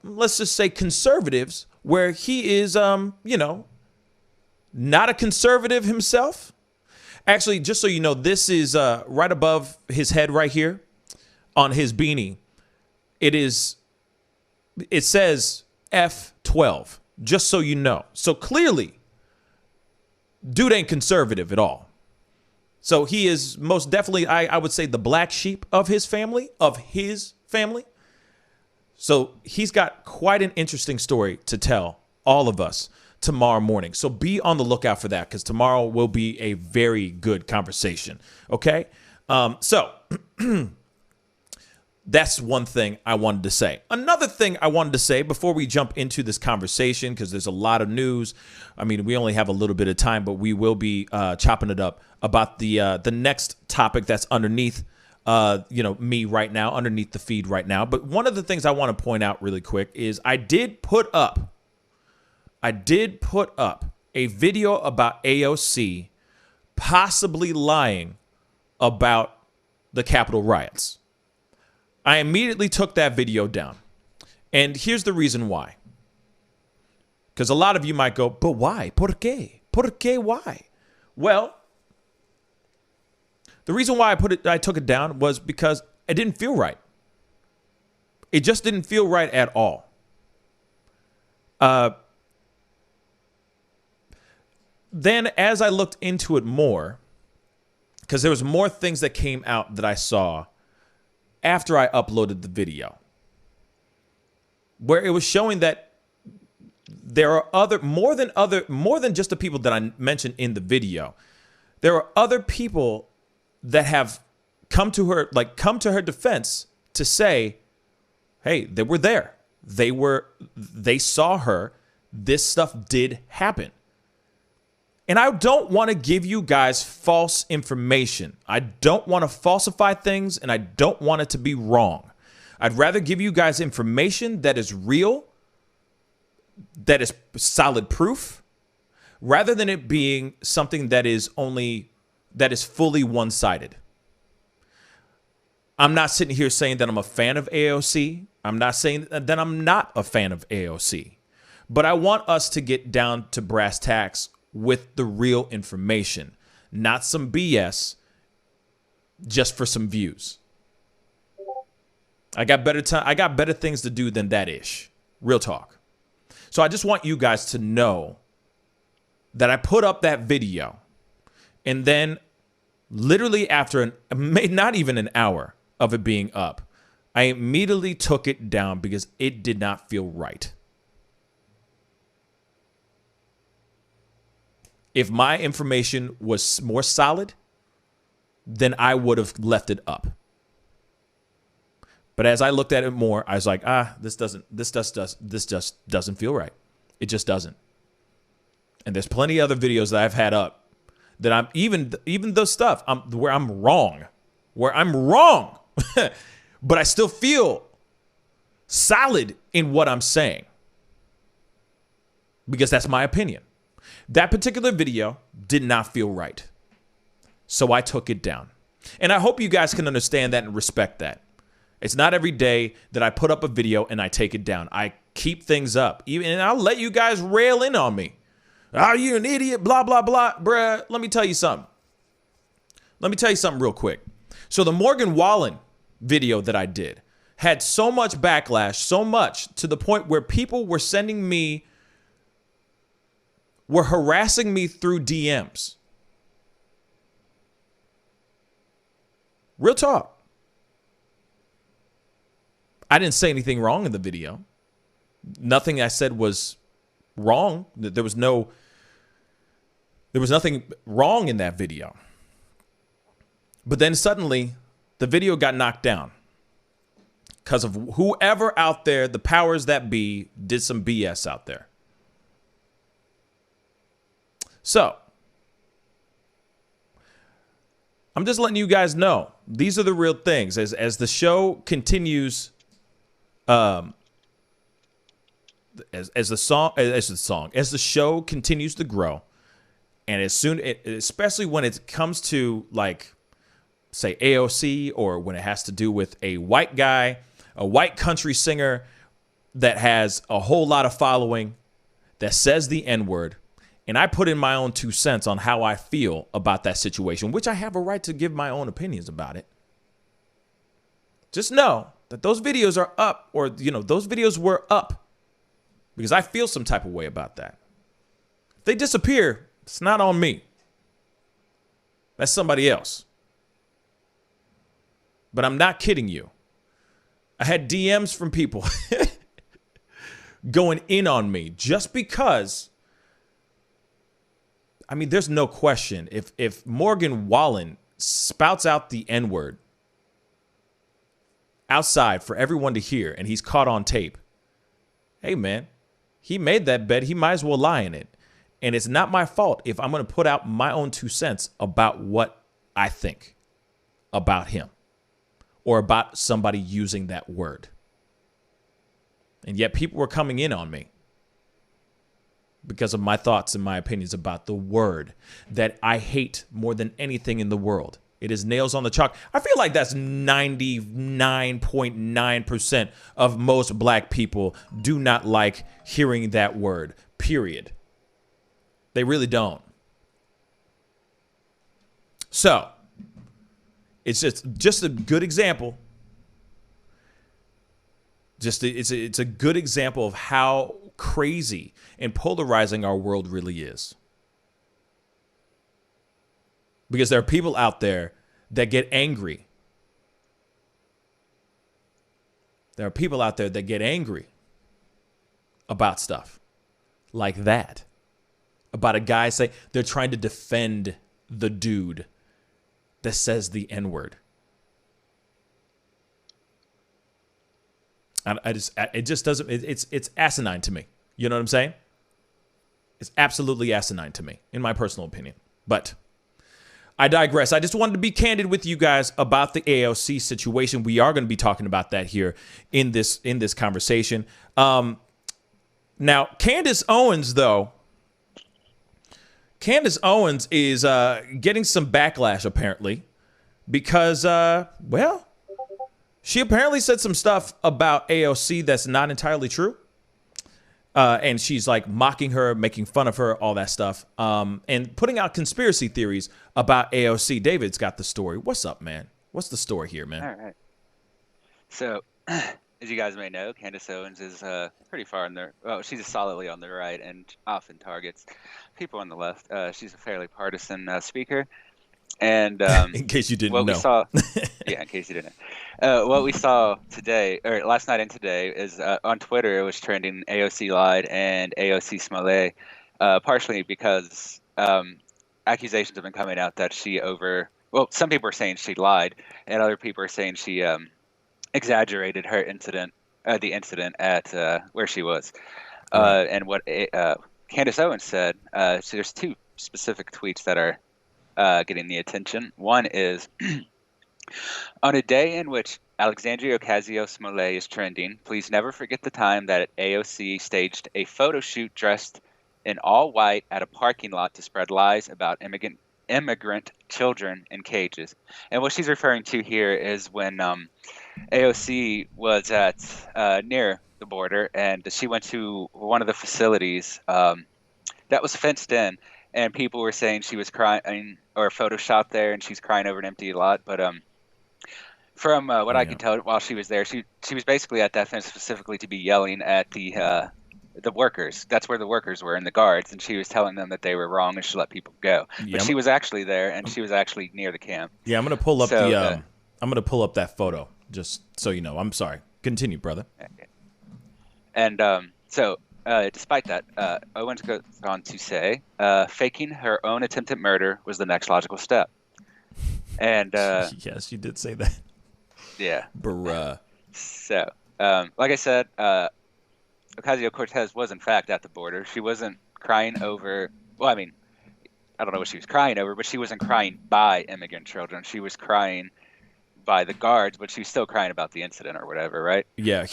Speaker 8: let's just say, conservatives, where he is, not a conservative himself. Actually, just so you know, this is right above his head right here on his beanie. It says F12, just so you know. So clearly, dude ain't conservative at all. So he is most definitely, I would say, the black sheep of his family, So he's got quite an interesting story to tell all of us tomorrow morning. So be on the lookout for that, because tomorrow will be a very good conversation. Okay. So that's one thing I wanted to say. Another thing I wanted to say before we jump into this conversation, because there's a lot of news. I mean, we only have a little bit of time, but we will be chopping it up about the next topic that's underneath me right now, underneath the feed right now. But one of the things I want to point out really quick is I did put up a video about AOC possibly lying about the Capitol riots. I immediately took that video down. And here's the reason why. Because a lot of you might go, but why? ¿Por qué? ¿Por qué? Why? Well, the reason why I took it down was because it didn't feel right. It just didn't feel right at all. Then as I looked into it more, because there was more things that came out that I saw after I uploaded the video, where it was showing that there are more than just the people that I mentioned in the video. There are other people that have come to her defense to say, hey, they were there. They saw her. This stuff did happen. And I don't want to give you guys false information. I don't want to falsify things, and I don't want it to be wrong. I'd rather give you guys information that is real, that is solid proof, rather than it being something that is fully one-sided. I'm not sitting here saying that I'm a fan of AOC. I'm not saying that I'm not a fan of AOC. But I want us to get down to brass tacks with the real information, not some BS just for some views. I got better things to do than that ish. Real talk. So I just want you guys to know that I put up that video, and then literally after not even an hour of it being up, I immediately took it down because it did not feel right. If my information was more solid, then I would have left it up. But as I looked at it more, I was like, this just doesn't feel right. It just doesn't. And there's plenty of other videos that I've had up that I'm even the stuff where I'm wrong, but I still feel solid in what I'm saying because that's my opinion. That particular video did not feel right, so I took it down. And I hope you guys can understand that and respect that. It's not every day that I put up a video and I take it down. I keep things up, and I'll let you guys rail in on me. Are you an idiot? Blah, blah, blah. Bruh, let me tell you something. Real quick. So the Morgan Wallen video that I did had so much backlash, so much to the point where people were harassing me through DMs. Real talk. I didn't say anything wrong in the video. Nothing I said was wrong. There was nothing wrong in that video. But then suddenly the video got knocked down because of whoever out there, the powers that be, did some BS out there. So I'm just letting you guys know these are the real things. As the show continues, as the show continues to grow, and especially when it comes to, like, say AOC, or when it has to do with a white guy, a white country singer that has a whole lot of following that says the N-word, and I put in my own 2 cents on how I feel about that situation, which I have a right to give my own opinions about it. Just know that those videos are up, or, those videos were up because I feel some type of way about that. If they disappear, it's not on me. That's somebody else. But I'm not kidding you. I had DMs from people going in on me just because. I mean, there's no question. If Morgan Wallen spouts out the N-word outside for everyone to hear, and he's caught on tape, hey, man, he made that bet. He might as well lie in it. And it's not my fault if I'm going to put out my own 2 cents about what I think about him or about somebody using that word. And yet people were coming in on me because of my thoughts and my opinions about the word that I hate more than anything in the world. It is nails on the chalk. I feel like that's 99.9% of most black people do not like hearing that word, period. They really don't. So, it's just a good example. It's a good example of how crazy and polarizing our world really is. Because there are people out there that get angry. There are people out there that get angry about stuff like that. About a guy say they're trying to defend the dude that says the N-word. It just doesn't, it's asinine to me. You know what I'm saying? It's absolutely asinine to me, in my personal opinion. But I digress. I just wanted to be candid with you guys about the AOC situation. We are going to be talking about that here in this conversation. Now, Candace Owens, though, Candace Owens is getting some backlash, apparently, because, she apparently said some stuff about AOC that's not entirely true. And she's like mocking her, making fun of her, all that stuff, and putting out conspiracy theories about AOC. David's got the story. What's up, man? What's the story here, man?
Speaker 9: All right. So, as you guys may know, Candace Owens is pretty far on the, well, she's solidly on the right and often targets people on the left. She's a fairly partisan speaker. And
Speaker 8: in case you didn't know.
Speaker 9: We saw, yeah, in case you didn't know. What we saw today, or last night and today, is on Twitter, it was trending AOC lied and AOC Smollett, partially because accusations have been coming out that she some people are saying she lied, and other people are saying she exaggerated her incident, the incident at where she was. Right. And what Candace Owens said, so there's two specific tweets that are getting the attention. One is on a day in which Alexandria Ocasio-Smollett is trending, please never forget the time that AOC staged a photo shoot dressed in all white at a parking lot to spread lies about immigrant children in cages. And what she's referring to here is when AOC was at near the border, and she went to one of the facilities that was fenced in, and people were saying she was crying or photoshopped there, and she's crying over an empty lot. But from what I could tell while she was there, she was basically at that fence specifically to be yelling at the workers. That's where the workers were and the guards, and she was telling them that they were wrong and should let people go. But she was actually there, and she was actually near the camp.
Speaker 8: Yeah, I'm gonna pull up I'm gonna pull up that photo just so you know. I'm sorry. Continue, brother.
Speaker 9: And despite that, Owens goes on to say, faking her own attempted murder was the next logical step. And
Speaker 8: yes, you did say that.
Speaker 9: Yeah.
Speaker 8: Bruh.
Speaker 9: So, like I said, Ocasio-Cortez was in fact at the border. She wasn't crying over. Well, I mean, I don't know what she was crying over, but she wasn't crying by immigrant children. She was crying by the guards, but she was still crying about the incident or whatever, right?
Speaker 8: Yeah.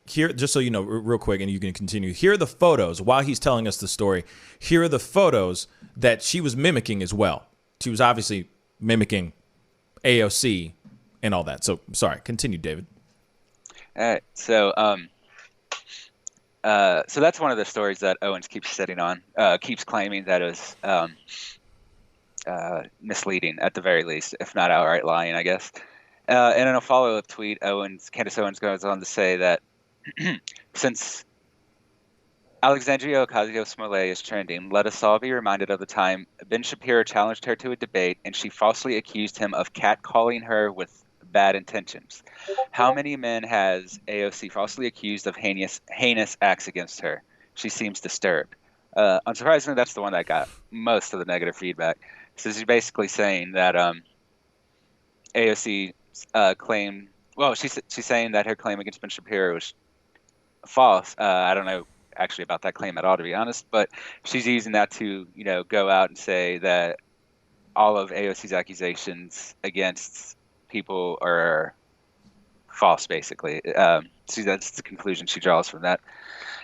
Speaker 8: Here, just so you know, real quick, and you can continue. Here are the photos while he's telling us the story. Here are the photos that she was mimicking as well. She was obviously mimicking AOC and all that. So, sorry, continue, David.
Speaker 9: All right. So that's one of the stories that Owens keeps sitting on, keeps claiming that is misleading at the very least, if not outright lying, I guess. And in a follow-up tweet, Candace Owens goes on to say that since Alexandria Ocasio-Smollett is trending, let us all be reminded of the time Ben Shapiro challenged her to a debate and she falsely accused him of catcalling her with bad intentions. How many men has AOC falsely accused of heinous acts against her? She seems disturbed. Unsurprisingly, that's the one that got most of the negative feedback. So she's basically saying that AOC claim. Well, she's saying that her claim against Ben Shapiro was false. I don't know actually about that claim at all, to be honest, but she's using that to, go out and say that all of AOC's accusations against people are false, basically. That's the conclusion she draws from that.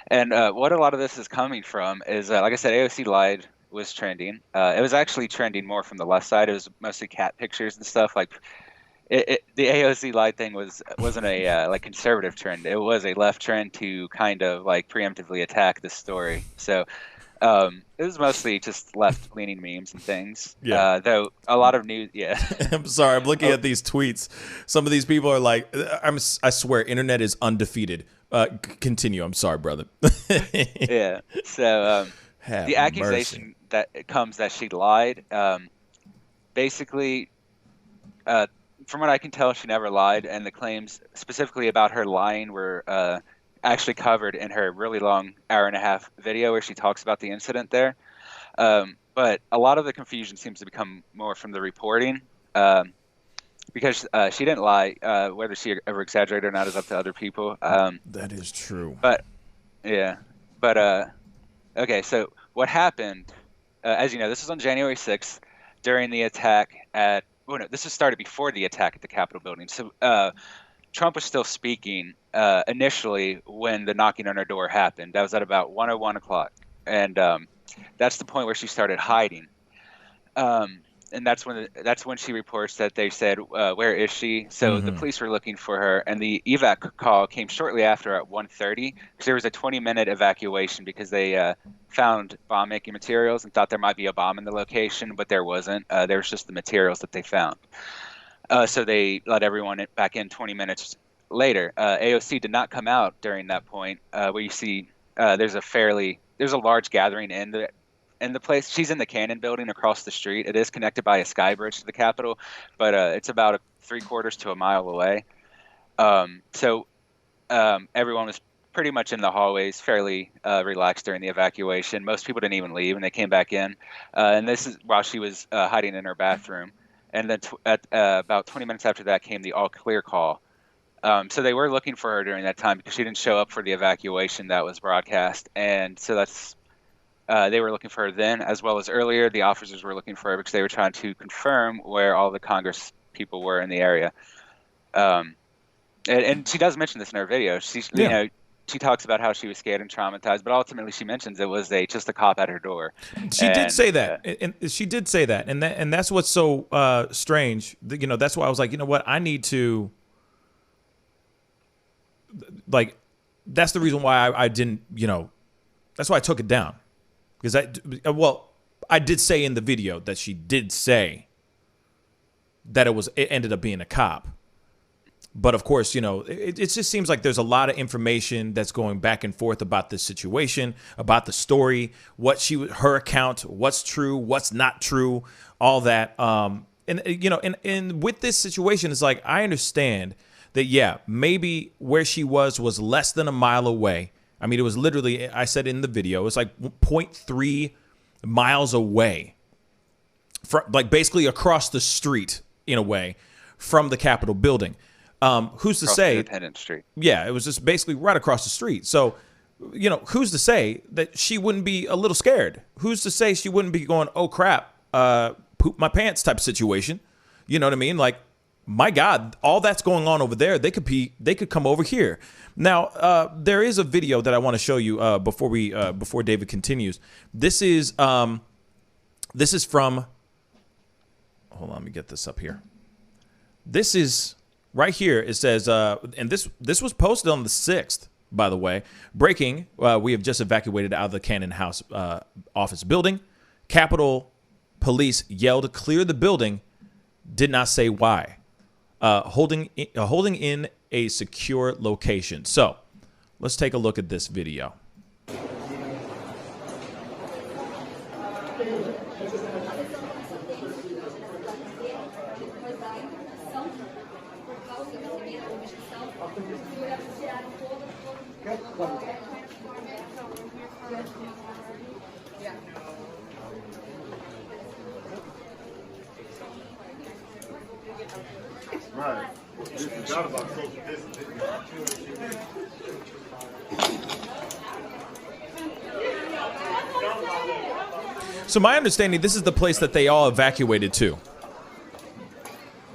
Speaker 9: And what a lot of this is coming from is, like I said, AOC lied was trending. It was actually trending more from the left side. It was mostly cat pictures and stuff. Like the AOC lied thing wasn't a conservative trend. It was a left trend to kind of like preemptively attack the story. So it was mostly just left-leaning memes and things.
Speaker 8: Yeah.
Speaker 9: Though a lot of news. Yeah.
Speaker 8: I'm sorry. I'm looking at these tweets. Some of these people are like, I swear, internet is undefeated. Continue. I'm sorry, brother.
Speaker 9: Yeah. So the accusation that comes that she lied, basically, from what I can tell, she never lied, and the claims specifically about her lying were actually covered in her really long hour-and-a-half video where she talks about the incident there. But a lot of the confusion seems to become more from the reporting, because she didn't lie. Whether she ever exaggerated or not is up to other people.
Speaker 8: That is true.
Speaker 9: But yeah, but okay. So what happened? As you know, this was on January 6th during the attack at. Well, no, this was started before the attack at the Capitol building. So Trump was still speaking initially when the knocking on her door happened. That was at about 1:01 o'clock, and that's the point where she started hiding. And that's when she reports that they said, "Where is she?" So the police were looking for her, and the evac call came shortly after at 1:30. Because there was a 20-minute evacuation because they found bomb-making materials and thought there might be a bomb in the location, but there wasn't. There was just the materials that they found. So they let everyone back in 20 minutes later. AOC did not come out during that point. Where you see there's a large gathering in the place. She's in the Cannon building across the street. It is connected by a sky bridge to the Capitol, but it's about 3/4 to a mile away. So everyone was pretty much in the hallways, fairly relaxed during the evacuation. Most people didn't even leave, and they came back in. And this is while she was hiding in her bathroom. And then at about 20 minutes after that came the all clear call. So they were looking for her during that time because she didn't show up for the evacuation that was broadcast. And so that's They were looking for her then, as well as earlier. The officers were looking for her because they were trying to confirm where all the Congress people were in the area. And she does mention this in her video. You know, she talks about how she was scared and traumatized, but ultimately she mentions it was just a cop at her door.
Speaker 8: She did say that, and she did say that, and that's what's so strange. You know, that's why I was like, you know what, I need to, like, that's the reason why I didn't, you know, that's why I took it down, because I did say in the video that she did say that it ended up being a cop. But of course, you know, it just seems like there's a lot of information that's going back and forth about this situation, about the story, her account, what's true, what's not true, all that. And you know, and with this situation, it's like, I understand that, yeah, maybe where she was less than a mile away. I mean, it was literally, I said in the video, it's like 0.3 miles away, like basically across the street in a way from the Capitol building. Who's to say?
Speaker 9: Independent Street.
Speaker 8: Yeah, it was just basically right across the street. So, you know, who's to say that she wouldn't be a little scared? Who's to say she wouldn't be going, oh crap, poop my pants type situation? You know what I mean? Like, my God, all that's going on over there, they could come over here. Now, there is a video that I want to show you before David continues. This is from. Hold on, let me get this up here. This is. Right here, it says, and this was posted on the 6th, by the way. Breaking, we have just evacuated out of the Cannon House office building. Capitol Police yelled, clear the building, did not say why. Holding in a secure location. So, let's take a look at this video.
Speaker 2: Right. You forgot about social distancing.
Speaker 8: So my understanding, this is the place that they all evacuated to.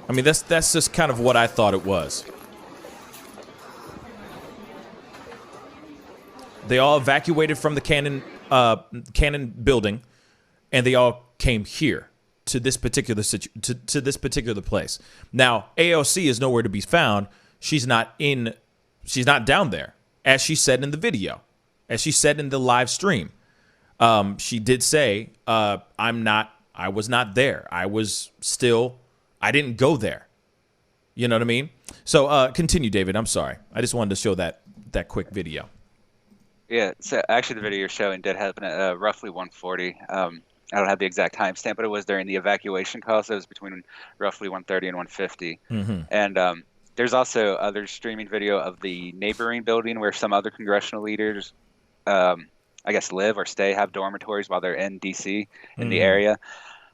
Speaker 8: I mean, that's just kind of what I thought it was. They all evacuated from the Cannon building, and they all came here to this particular to this particular place. Now, AOC is nowhere to be found. She's not down there, as she said in the video, as she said in the live stream. She did say, I was not there. I didn't go there. You know what I mean? So continue, David. I'm sorry. I just wanted to show that quick video.
Speaker 9: Yeah, so actually the video you're showing did happen at roughly 1:40. I don't have the exact timestamp, but it was during the evacuation call, so it was between roughly 1:30 and 1:50.
Speaker 8: Mm-hmm.
Speaker 9: And there's also other streaming video of the neighboring building where some other congressional leaders, I guess, live or stay, have dormitories while they're in D.C. in the area.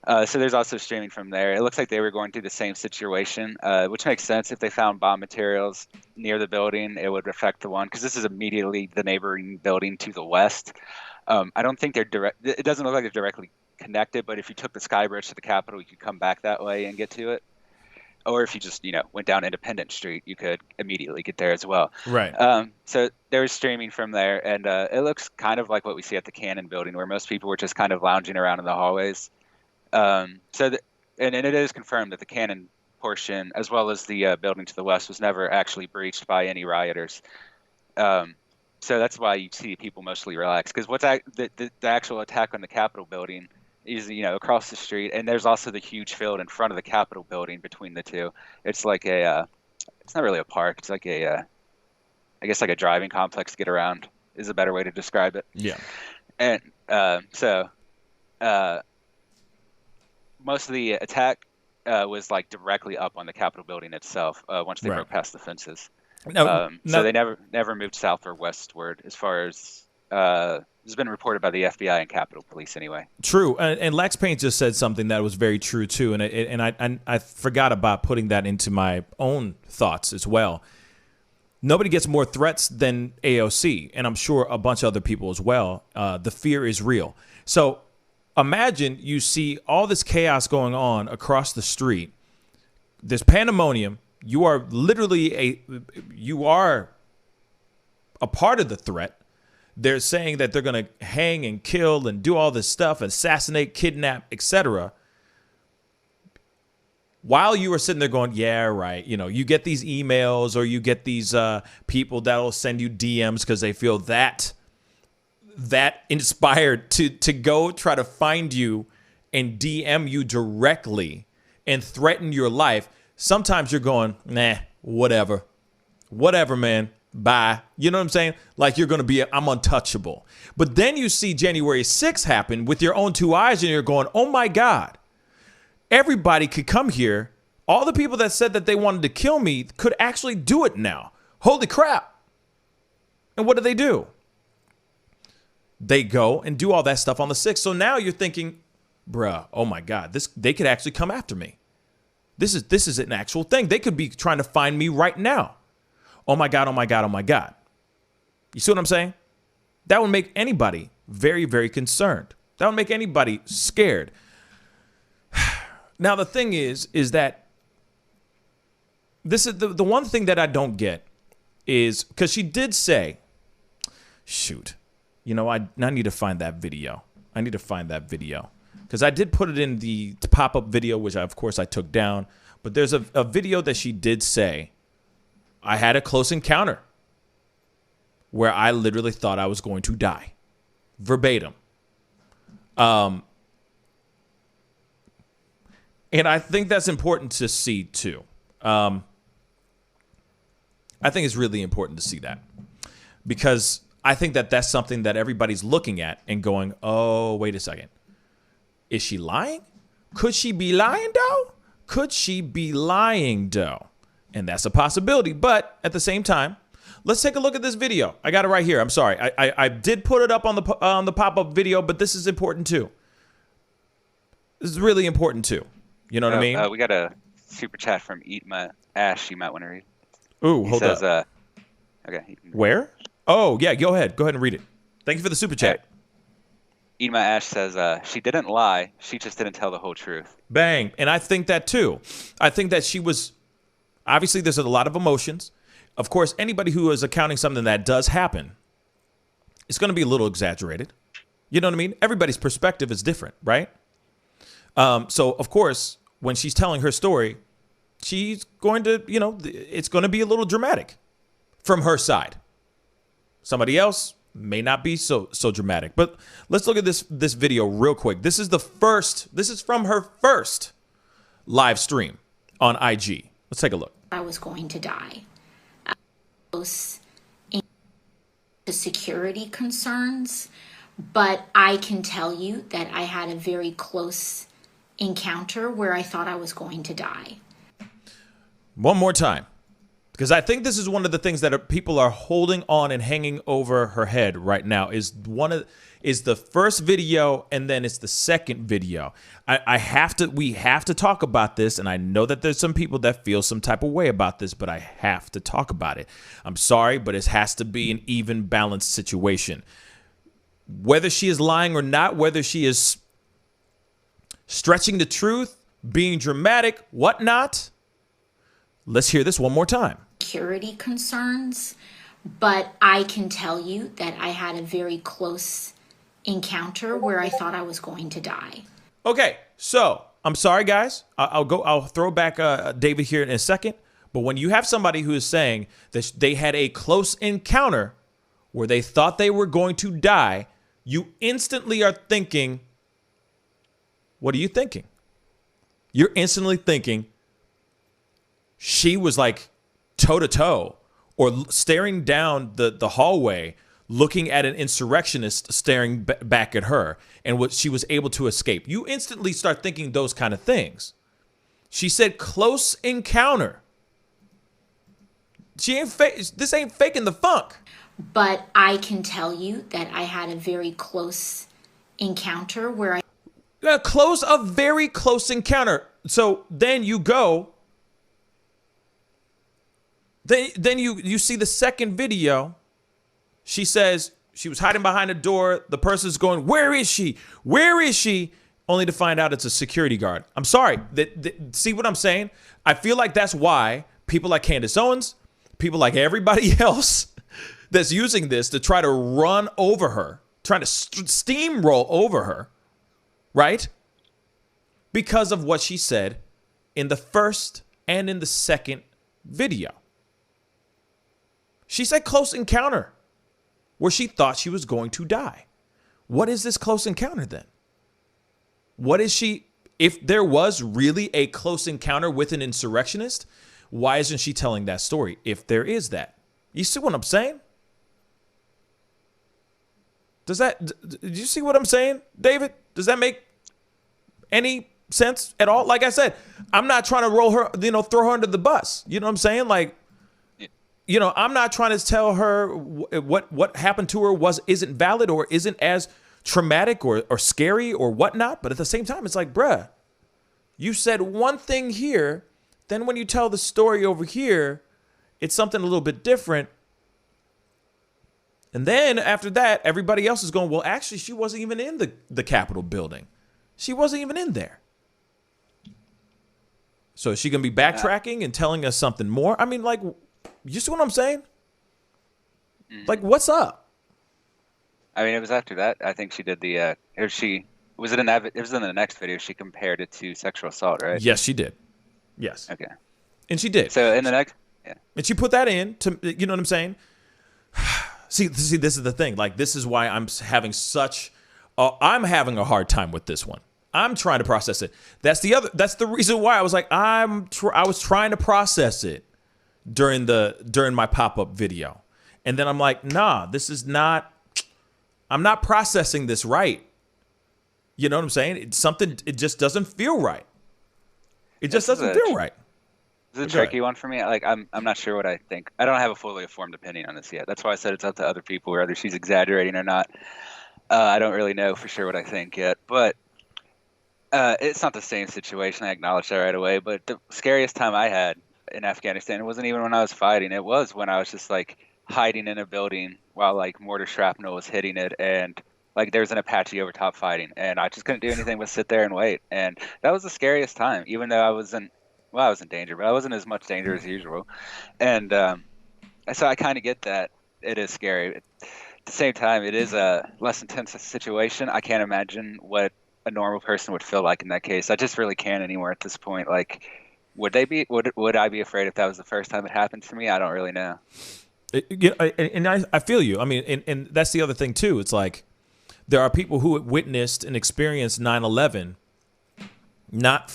Speaker 9: So there's also streaming from there. It looks like they were going through the same situation, which makes sense. If they found bomb materials near the building, it would affect the one, because this is immediately the neighboring building to the west. I don't think they're direct. It doesn't look like they're directly connected, but if you took the sky bridge to the Capitol, you could come back that way and get to it. Or if you just, went down Independent Street, you could immediately get there as well.
Speaker 8: Right.
Speaker 9: So there was streaming from there, and it looks kind of like what we see at the Cannon building, where most people were just kind of lounging around in the hallways. And it is confirmed that the Cannon portion, as well as the building to the west, was never actually breached by any rioters. So that's why you see people mostly relaxed, because the actual attack on the Capitol building is across the street, and there's also the huge field in front of the Capitol building between the two. It's like it's not really a park. It's like I guess like a driving complex to get around is a better way to describe it.
Speaker 8: Yeah.
Speaker 9: And most of the attack was like directly up on the Capitol building itself once they broke past the fences. So they never moved south or westward, as far as has been reported by the FBI and Capitol Police anyway.
Speaker 8: True, and Lex Payne just said something that was very true too, and I forgot about putting that into my own thoughts as well. Nobody gets more threats than AOC, and I'm sure a bunch of other people as well. The fear is real. So imagine you see all this chaos going on across the street. This pandemonium. You are literally a part of the threat. They're saying that they're going to hang and kill and do all this stuff, assassinate, kidnap, etc. While you are sitting there going, yeah, right. You know, you get these emails or you get these people that'll send you DMs because they feel that inspired to go try to find you and DM you directly and threaten your life. Sometimes you're going, nah, whatever, man. Bye. You know what I'm saying? Like you're going to be, I'm untouchable. But then you see January 6th happen with your own two eyes and you're going, oh my God, everybody could come here. All the people that said that they wanted to kill me could actually do it now. Holy crap. And what do? They go and do all that stuff on the 6th. So now you're thinking, bruh, oh my God, they could actually come after me. This is an actual thing. They could be trying to find me right now. Oh my God, oh my God, oh my God. You see what I'm saying? That would make anybody very, very concerned. That would make anybody scared. Now, the thing is that this is the one thing that I don't get is because she did say, shoot, you know, I need to find that video. I need to find that video because I did put it in the pop-up video, which of course I took down. But there's a video that she did say, I had a close encounter where I literally thought I was going to die. Verbatim. And I think that's important to see too. I think it's really important to see that because I think that that's something that everybody's looking at and going, oh, wait a second. Is she lying? Could she be lying though? And that's a possibility. But at the same time, let's take a look at this video. I got it right here. I'm sorry. I did put it up on the pop-up video, but this is important too. This is really important too. You know what I mean?
Speaker 9: We got a super chat from Eat My Ash. You might want to read.
Speaker 8: Ooh, hold up.
Speaker 9: Okay.
Speaker 8: Where? Oh, yeah. Go ahead. Go ahead and read it. Thank you for the super chat.
Speaker 9: Eat My Ash says, she didn't lie. She just didn't tell the whole truth.
Speaker 8: Bang. And I think that too. I think that she was, obviously there's a lot of emotions. Of course, anybody who is accounting something that does happen, it's going to be a little exaggerated. You know what I mean? Everybody's perspective is different, right? So, of course, when she's telling her story, she's going to, you know, it's going to be a little dramatic from her side. Somebody else may not be so dramatic. But let's look at this video real quick. This is from her first live stream on IG. Let's take a look.
Speaker 17: I was going to die. Close to security concerns, but I can tell you that I had a very close encounter where I thought I was going to die.
Speaker 8: One more time, because I think this is one of the things that people are holding on and hanging over her head right now is the first video and then it's the second video. We have to talk about this, and I know that there's some people that feel some type of way about this, but I have to talk about it. I'm sorry, but it has to be an even balanced situation. Whether she is lying or not, whether she is stretching the truth, being dramatic, whatnot, let's hear this one more time.
Speaker 17: Security concerns, but I can tell you that I had a very close encounter where I thought I was going to die.
Speaker 8: Okay, so I'm sorry, guys. I'll throw back David here in a second. But when you have somebody who is saying that they had a close encounter where they thought they were going to die, you instantly are thinking, what are you thinking? You're instantly thinking she was like toe-to-toe or staring down the hallway, looking at an insurrectionist staring back at her, and what she was able to escape. You instantly start thinking those kind of things. She said close encounter. This ain't faking the funk.
Speaker 17: But I can tell you that I had a very close encounter where I...
Speaker 8: A very close encounter. So then you go... Then you see the second video. She says she was hiding behind a door. The person's going, "Where is she? Where is she?" Only to find out it's a security guard. I'm sorry. See what I'm saying? I feel like that's why people like Candace Owens, people like everybody else that's using this to try to run over her, trying to steamroll over her, right? Because of what she said in the first and in the second video. She said close encounter, where she thought she was going to die. What is this close encounter then? What is she, if there was really a close encounter with an insurrectionist, why isn't she telling that story if there is that? You see what I'm saying? Did you see what I'm saying, David? Does that make any sense at all? Like I said, I'm not trying to roll her, throw her under the bus. You know what I'm saying? Like, I'm not trying to tell her what happened to her isn't valid or isn't as traumatic or scary or whatnot. But at the same time, it's like, bruh, you said one thing here. Then when you tell the story over here, it's something a little bit different. And then after that, everybody else is going, well, actually, she wasn't even in the Capitol building. She wasn't even in there. So is she going to be backtracking and telling us something more? I mean, like, you see what I'm saying? Like, what's up?
Speaker 9: I mean, it was after that. I think she did it was in the next video. She compared it to sexual assault, right?
Speaker 8: Yes, she did. Yes.
Speaker 9: Okay.
Speaker 8: And she did.
Speaker 9: So in the next, yeah.
Speaker 8: And she put that in to, you know what I'm saying? See, this is the thing. Like, this is why I'm having I'm having a hard time with this one. I'm trying to process it. That's the reason why I was like, I was trying to process it during my pop-up video. And then I'm like, nah, I'm not processing this right. You know what I'm saying? It just doesn't feel right. It just doesn't feel right.
Speaker 9: This is a tricky one for me. Like, I'm not sure what I think. I don't have a fully formed opinion on this yet. That's why I said it's up to other people whether she's exaggerating or not. I don't really know for sure what I think yet. But it's not the same situation. I acknowledge that right away. But the scariest time I had in Afghanistan, it wasn't even when I was fighting. It was when I was just like hiding in a building while like mortar shrapnel was hitting it, and like there was an Apache over top fighting, and I just couldn't do anything but sit there and wait. And that was the scariest time, even though I was in danger, but I wasn't as much danger as usual. And so I kind of get that it is scary. At the same time, it is a less intense situation. I can't imagine what a normal person would feel like in that case. I just really can't anymore at this point. Like, would I be afraid if that was the first time it happened to me? I don't really know.
Speaker 8: And I feel you. I mean, and that's the other thing too. It's like there are people who witnessed and experienced 9/11, not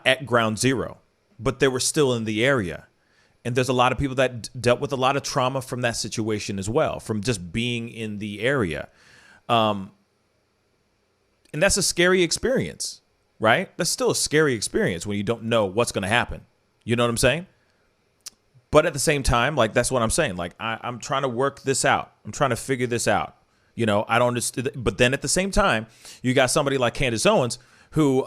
Speaker 8: at ground zero, but they were still in the area. And there's a lot of people that dealt with a lot of trauma from that situation as well, from just being in the area. And that's a scary experience, right? That's still a scary experience when you don't know what's going to happen. You know what I'm saying? But at the same time, like, that's what I'm saying. Like, I'm trying to work this out. I'm trying to figure this out. You know, I don't understand. But then at the same time, you got somebody like Candace Owens who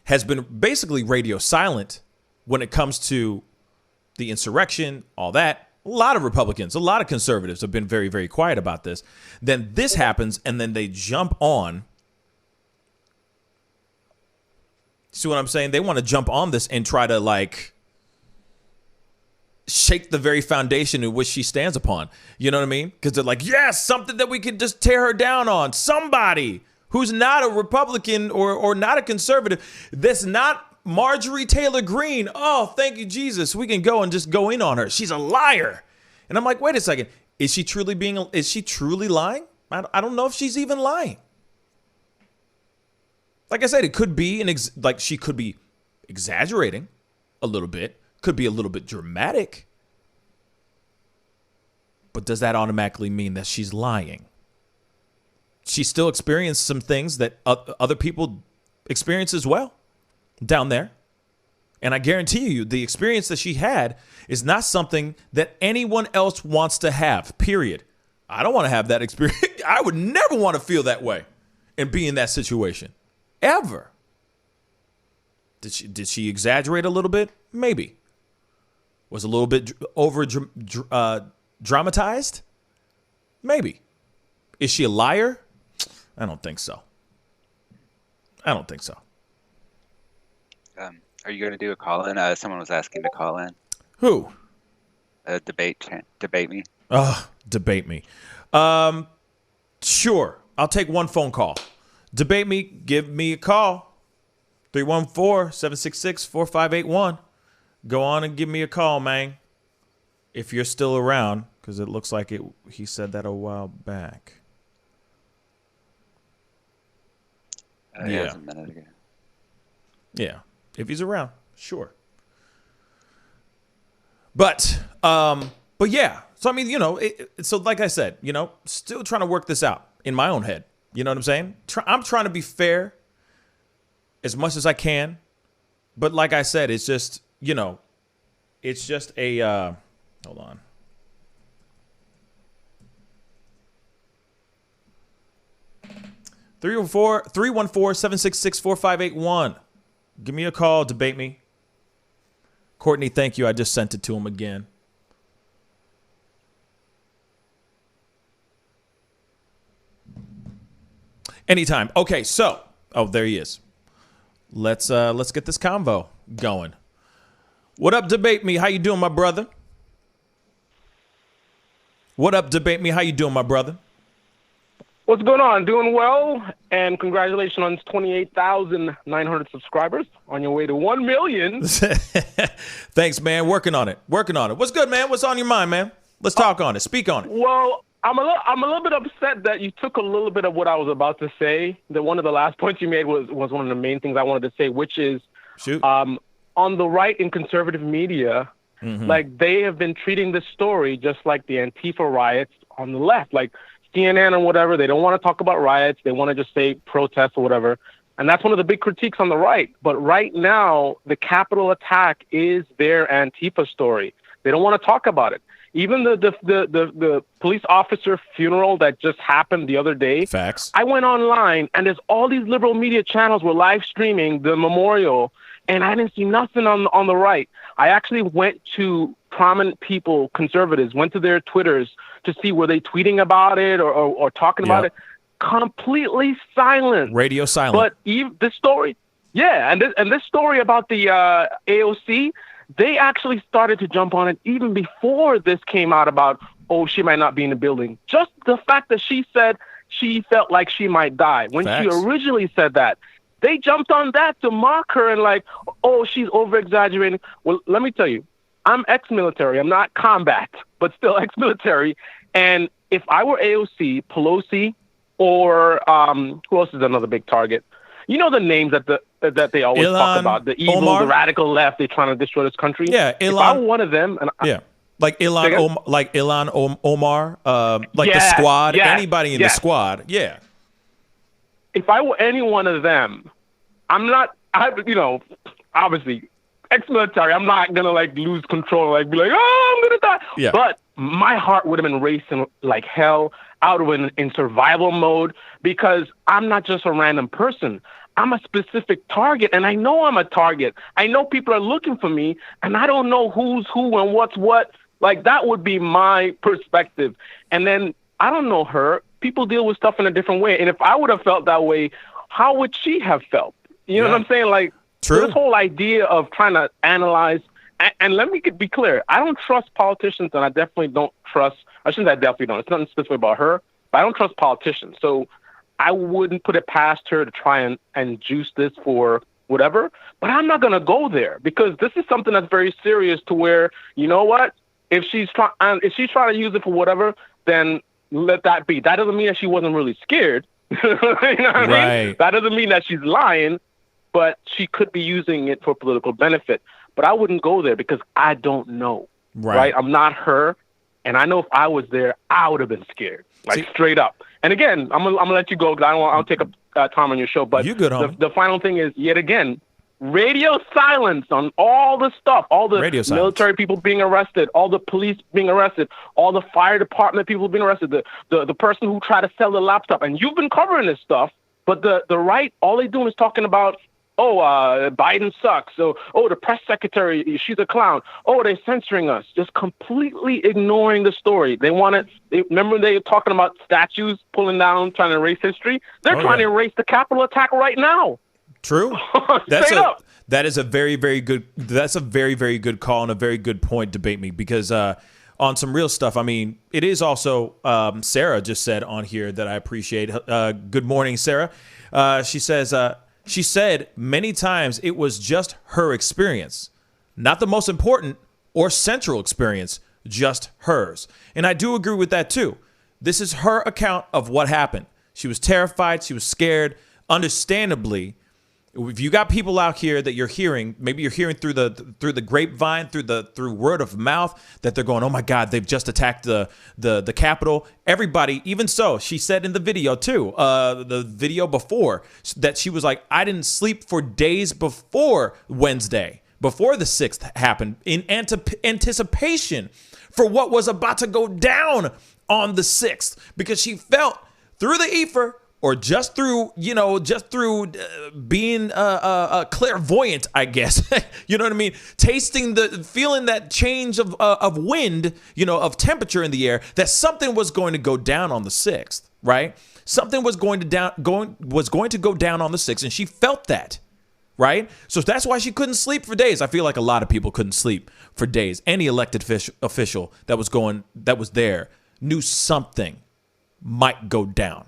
Speaker 8: has been basically radio silent when it comes to the insurrection, all that. A lot of Republicans, a lot of conservatives have been very, very quiet about this. Then this happens, and then they jump on. See what I'm saying? They want to jump on this and try to, like, shake the very foundation in which she stands upon. You know what I mean? Because they're like, yes, something that we could just tear her down on. Somebody who's not a Republican or not a conservative, that's not Marjorie Taylor Greene. Oh, thank you, Jesus. We can go and just go in on her. She's a liar. And I'm like, wait a second. Is she truly lying? I don't know if she's even lying. Like I said, it could be she could be exaggerating a little bit. Could be a little bit dramatic. But does that automatically mean that she's lying? She still experienced some things that other people experience as well down there. And I guarantee you, the experience that she had is not something that anyone else wants to have, period. I don't want to have that experience. I would never want to feel that way and be in that situation, ever. Did she exaggerate a little bit? Maybe. was a little bit over dramatized. Maybe. Is she a liar? I don't think so.
Speaker 9: Are you going to do a call-in? Someone was asking to call in.
Speaker 8: Who?
Speaker 9: Debate me.
Speaker 8: Oh, debate me. Sure. I'll take one phone call. Debate me. Give me a call. 314-766-4581. Go on and give me a call, man. If you're still around, because it looks like he said that a while back.
Speaker 9: Yeah. It was a minute ago.
Speaker 8: Yeah. If he's around, sure. But yeah. So, I mean, you know, so like I said, you know, still trying to work this out in my own head. You know what I'm saying? I'm trying to be fair as much as I can. But like I said, it's just, you know, it's just a, hold on. Three one four 314-766-4581. Give me a call. Debate me. Courtney, thank you. I just sent it to him again. Anytime. Okay, so, there he is. Let's get this convo going. What up, Debate Me? How you doing, my brother? What up, Debate Me? How you doing, my brother?
Speaker 18: What's going on? Doing well, and congratulations on 28,900 subscribers on your way to 1 million.
Speaker 8: Thanks, man. Working on it. What's good, man? What's on your mind, man? Let's talk on it. Speak on it.
Speaker 18: Well, I'm a little bit upset that you took a little bit of what I was about to say. That one of the last points you made was one of the main things I wanted to say, which is on the right in conservative media, like they have been treating this story just like the Antifa riots on the left, like CNN or whatever. They don't want to talk about riots. They want to just say protests or whatever. And that's one of the big critiques on the right. But right now, the Capitol attack is their Antifa story. They don't want to talk about it. Even the police officer funeral that just happened the other day.
Speaker 8: Facts.
Speaker 18: I went online, and there's all these liberal media channels were live streaming the memorial, and I didn't see nothing on the right. I actually went to prominent people, conservatives, went to their Twitters to see were they tweeting about it or talking about it. Completely silent.
Speaker 8: Radio silent.
Speaker 18: But this story, and this story about the AOC, they actually started to jump on it even before this came out about, she might not be in the building. Just the fact that she said she felt like she might die. When she originally said that, they jumped on that to mock her and like, she's over-exaggerating. Well, let me tell you, I'm ex-military. I'm not combat, but still ex-military. And if I were AOC, Pelosi, or who else is another big target? You know the names that they always talk about, the evil, the radical left. They're trying to destroy this country.
Speaker 8: Yeah,
Speaker 18: if I were one of them,
Speaker 8: like Ilhan Omar, the squad, anybody in the squad. Yeah.
Speaker 18: If I were any one of them, obviously ex-military. I'm not gonna like lose control, like be like, I'm gonna die.
Speaker 8: Yeah.
Speaker 18: But my heart would have been racing like hell. I would have been in survival mode because I'm not just a random person. I'm a specific target, and I know I'm a target. I know people are looking for me, and I don't know who's who and what's what. Like, that would be my perspective. And then I don't know her. People deal with stuff in a different way. And if I would have felt that way, how would she have felt? You know what I'm saying? Like, this whole idea of trying to analyze. And let me be clear. I don't trust politicians, and I definitely don't trust. I shouldn't say I definitely don't. It's nothing specific about her. But I don't trust politicians. So I wouldn't put it past her to try and juice this for whatever. But I'm not going to go there because this is something that's very serious to where, you know what? If she's trying to use it for whatever, then let that be. That doesn't mean that she wasn't really scared. You know what I mean? That doesn't mean that she's lying, but she could be using it for political benefit. But I wouldn't go there because I don't know. Right? I'm not her. And I know if I was there, I would have been scared, straight up. And again, I'm gonna let you go because I'll take up time on your show. But
Speaker 8: you good,
Speaker 18: the final thing is, yet again, radio silence on all the stuff, all the military people being arrested, all the police being arrested, all the fire department people being arrested, the person who tried to sell the laptop. And you've been covering this stuff, but the right, all they doing is talking about Oh, Biden sucks. So, the press secretary, she's a clown. Oh, they're censoring us. Just completely ignoring the story. Remember they were talking about statues pulling down, trying to erase history? They're trying to erase the Capitol attack right now.
Speaker 8: True. That is a very, very good. That's a very, very good call and a very good point. Debate me, because on some real stuff. I mean, it is also Sarah just said on here that I appreciate. Good morning, Sarah. She says. She said many times it was just her experience, not the most important or central experience, just hers. And I do agree with that too. This is her account of what happened. She was terrified. She was scared. Understandably, if you got people out here that you're hearing, maybe you're hearing through the grapevine, through word of mouth, that they're going, oh my God, they've just attacked the Capitol. Everybody, even so, she said in the video too, the video before, that she was like, I didn't sleep for days before Wednesday, before the 6th happened, in anticipation for what was about to go down on the 6th, because she felt through the ether, or just through being clairvoyant, I guess. You know what I mean? Feeling that change of wind, of temperature in the air, that something was going to go down on the 6th, right? Something was going to go down on the 6th, and she felt that, right? So that's why she couldn't sleep for days. I feel like a lot of people couldn't sleep for days. Any elected official that was there knew something might go down.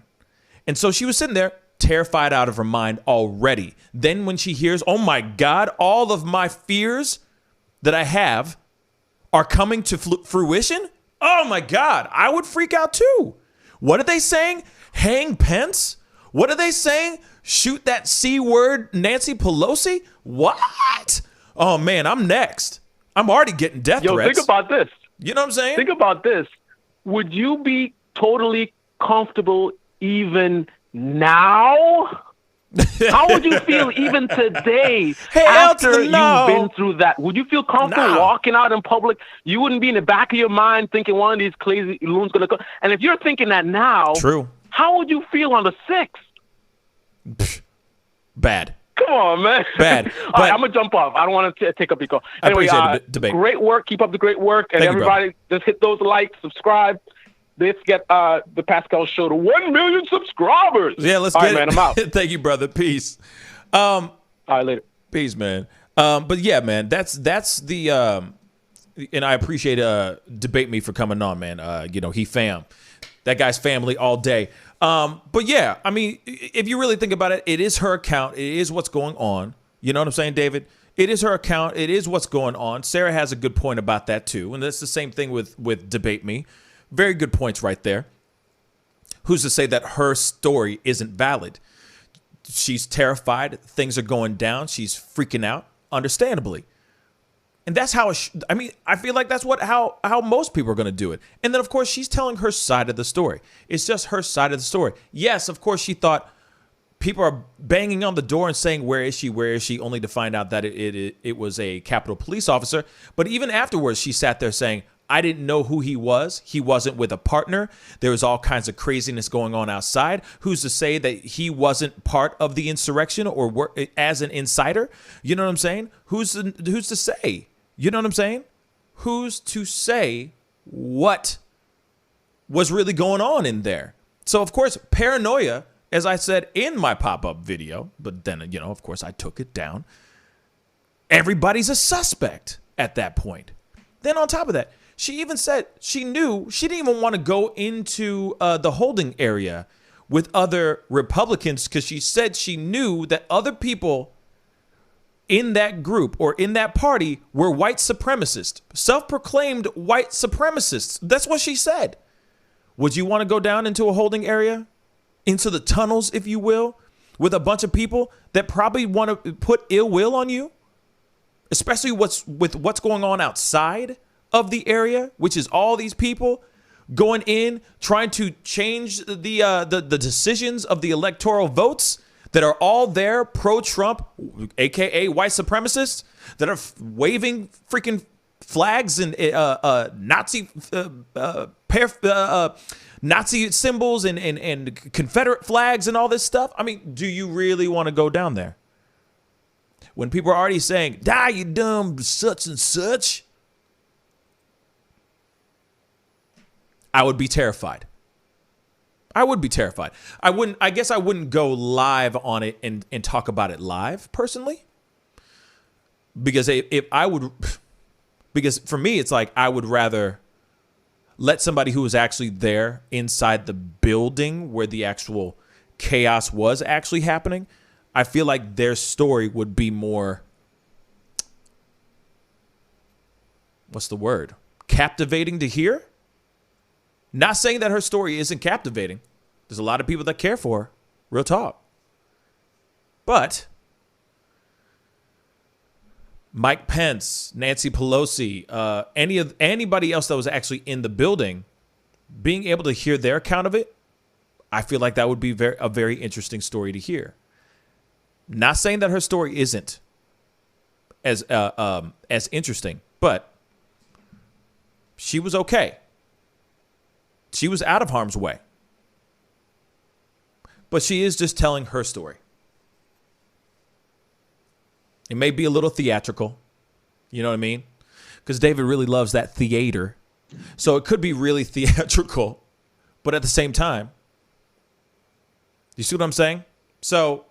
Speaker 8: And so she was sitting there terrified out of her mind already. Then when she hears, oh my God, all of my fears that I have are coming to fruition. Oh my God, I would freak out too. What are they saying? Hang Pence? What are they saying? Shoot that C word, Nancy Pelosi? What? Oh man, I'm next. I'm already getting death threats.
Speaker 18: Think about this.
Speaker 8: You know what I'm saying?
Speaker 18: Think about this. Would you be totally comfortable even now? How would you feel even today after you've been through that? Would you feel comfortable walking out in public? You wouldn't be in the back of your mind thinking one of these crazy loons going to come. And if you're thinking that now,
Speaker 8: true,
Speaker 18: how would you feel on the 6th?
Speaker 8: Bad.
Speaker 18: Come on, man.
Speaker 8: Bad.
Speaker 18: All right, I'm going to jump off. I don't want to take up your call. Anyway,
Speaker 8: I appreciate the debate.
Speaker 18: Great work. Keep up the great work. And
Speaker 8: Thank you,
Speaker 18: everybody, just hit those likes, subscribe. Let's get the Pascal Show to 1 million subscribers.
Speaker 8: Yeah, let's
Speaker 18: All
Speaker 8: get
Speaker 18: right,
Speaker 8: it.
Speaker 18: Man, I'm out.
Speaker 8: Thank you, brother. Peace.
Speaker 18: All right, later.
Speaker 8: Peace, man. But yeah, man, that's the and I appreciate Debate Me for coming on, man. He fam. That guy's family all day. But yeah, I mean, if you really think about it, it is her account. It is what's going on. You know what I'm saying, David? It is her account. It is what's going on. Sarah has a good point about that too. And that's the same thing with Debate Me. Very good points right there. Who's to say that her story isn't valid? She's terrified. Things are going down. She's freaking out, understandably. And that's how I feel like that's how most people are going to do it. And then, of course, she's telling her side of the story. It's just her side of the story. Yes, of course, she thought people are banging on the door and saying, where is she? Where is she? Only to find out that it was a Capitol Police officer. But even afterwards, she sat there saying, I didn't know who he was. He wasn't with a partner. There was all kinds of craziness going on outside. Who's to say that he wasn't part of the insurrection or as an insider? You know what I'm saying? Who's to say? You know what I'm saying? Who's to say what was really going on in there? So, of course, paranoia, as I said in my pop-up video, but then, of course, I took it down. Everybody's a suspect at that point. Then on top of that, she even said she knew she didn't even want to go into the holding area with other Republicans because she said she knew that other people in that group or in that party were white supremacists, self-proclaimed white supremacists. That's what she said. Would you want to go down into a holding area, into the tunnels, if you will, with a bunch of people that probably want to put ill will on you, especially what's going on outside of the area, which is all these people going in, trying to change the decisions of the electoral votes that are all there pro-Trump, aka white supremacists, that are waving freaking flags and Nazi symbols and Confederate flags and all this stuff. I mean, do you really want to go down there? When people are already saying, die, you dumb such and such, I would be terrified. I would be terrified. I guess I wouldn't go live on it and talk about it live personally. Because because for me, it's like I would rather let somebody who was actually there inside the building where the actual chaos was actually happening. I feel like their story would be more, what's the word? Captivating to hear? Not saying that her story isn't captivating. There's a lot of people that care for her. Real talk. But Mike Pence, Nancy Pelosi, anybody else that was actually in the building, being able to hear their account of it, I feel like that would be a very interesting story to hear. Not saying that her story isn't as interesting, but she was okay. She was out of harm's way. But she is just telling her story. It may be a little theatrical. You know what I mean? Because David really loves that theater. So it could be really theatrical. But at the same time, you see what I'm saying? So,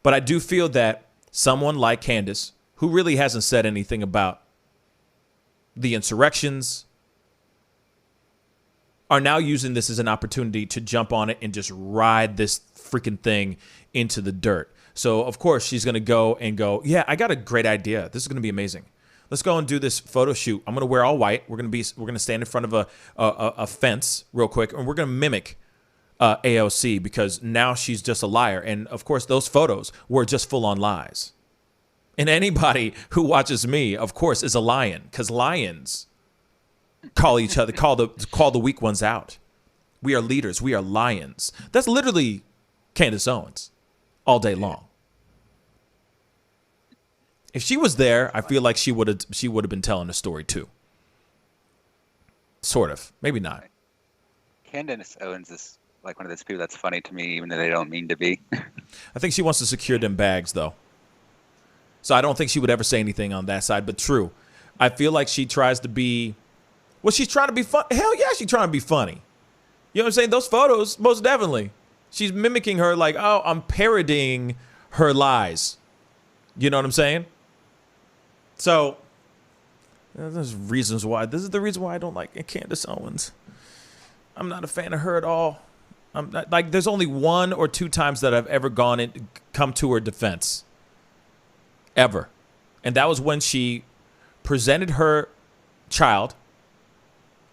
Speaker 8: but I do feel that someone like Candace, who really hasn't said anything about the insurrections, are now using this as an opportunity to jump on it and just ride this freaking thing into the dirt. So, of course, she's going to go, yeah, I got a great idea. This is going to be amazing. Let's go and do this photo shoot. I'm going to wear all white. We're going to stand in front of a fence real quick, and we're going to mimic AOC because now she's just a liar. And, of course, those photos were just full-on lies. And anybody who watches me, of course, is a lion because lions call each other, call the weak ones out. We are leaders. We are lions. That's literally Candace Owens all day long. If she was there, I feel like she would have been telling a story too. Sort of. Maybe not.
Speaker 9: Candace Owens is like one of those people that's funny to me, even though they don't mean to be.
Speaker 8: I think she wants to secure them bags, though. So I don't think she would ever say anything on that side. But true, I feel like she tries to be. Well, she's trying to be fun. Hell yeah, she's trying to be funny. You know what I'm saying? Those photos, most definitely. She's mimicking her like, oh, I'm parodying her lies. You know what I'm saying? So there's reasons why. This is the reason why I don't like Candace Owens. I'm not a fan of her at all. I'm not, like, there's only 1 or 2 times that I've ever come to her defense. Ever. And that was when she presented her child,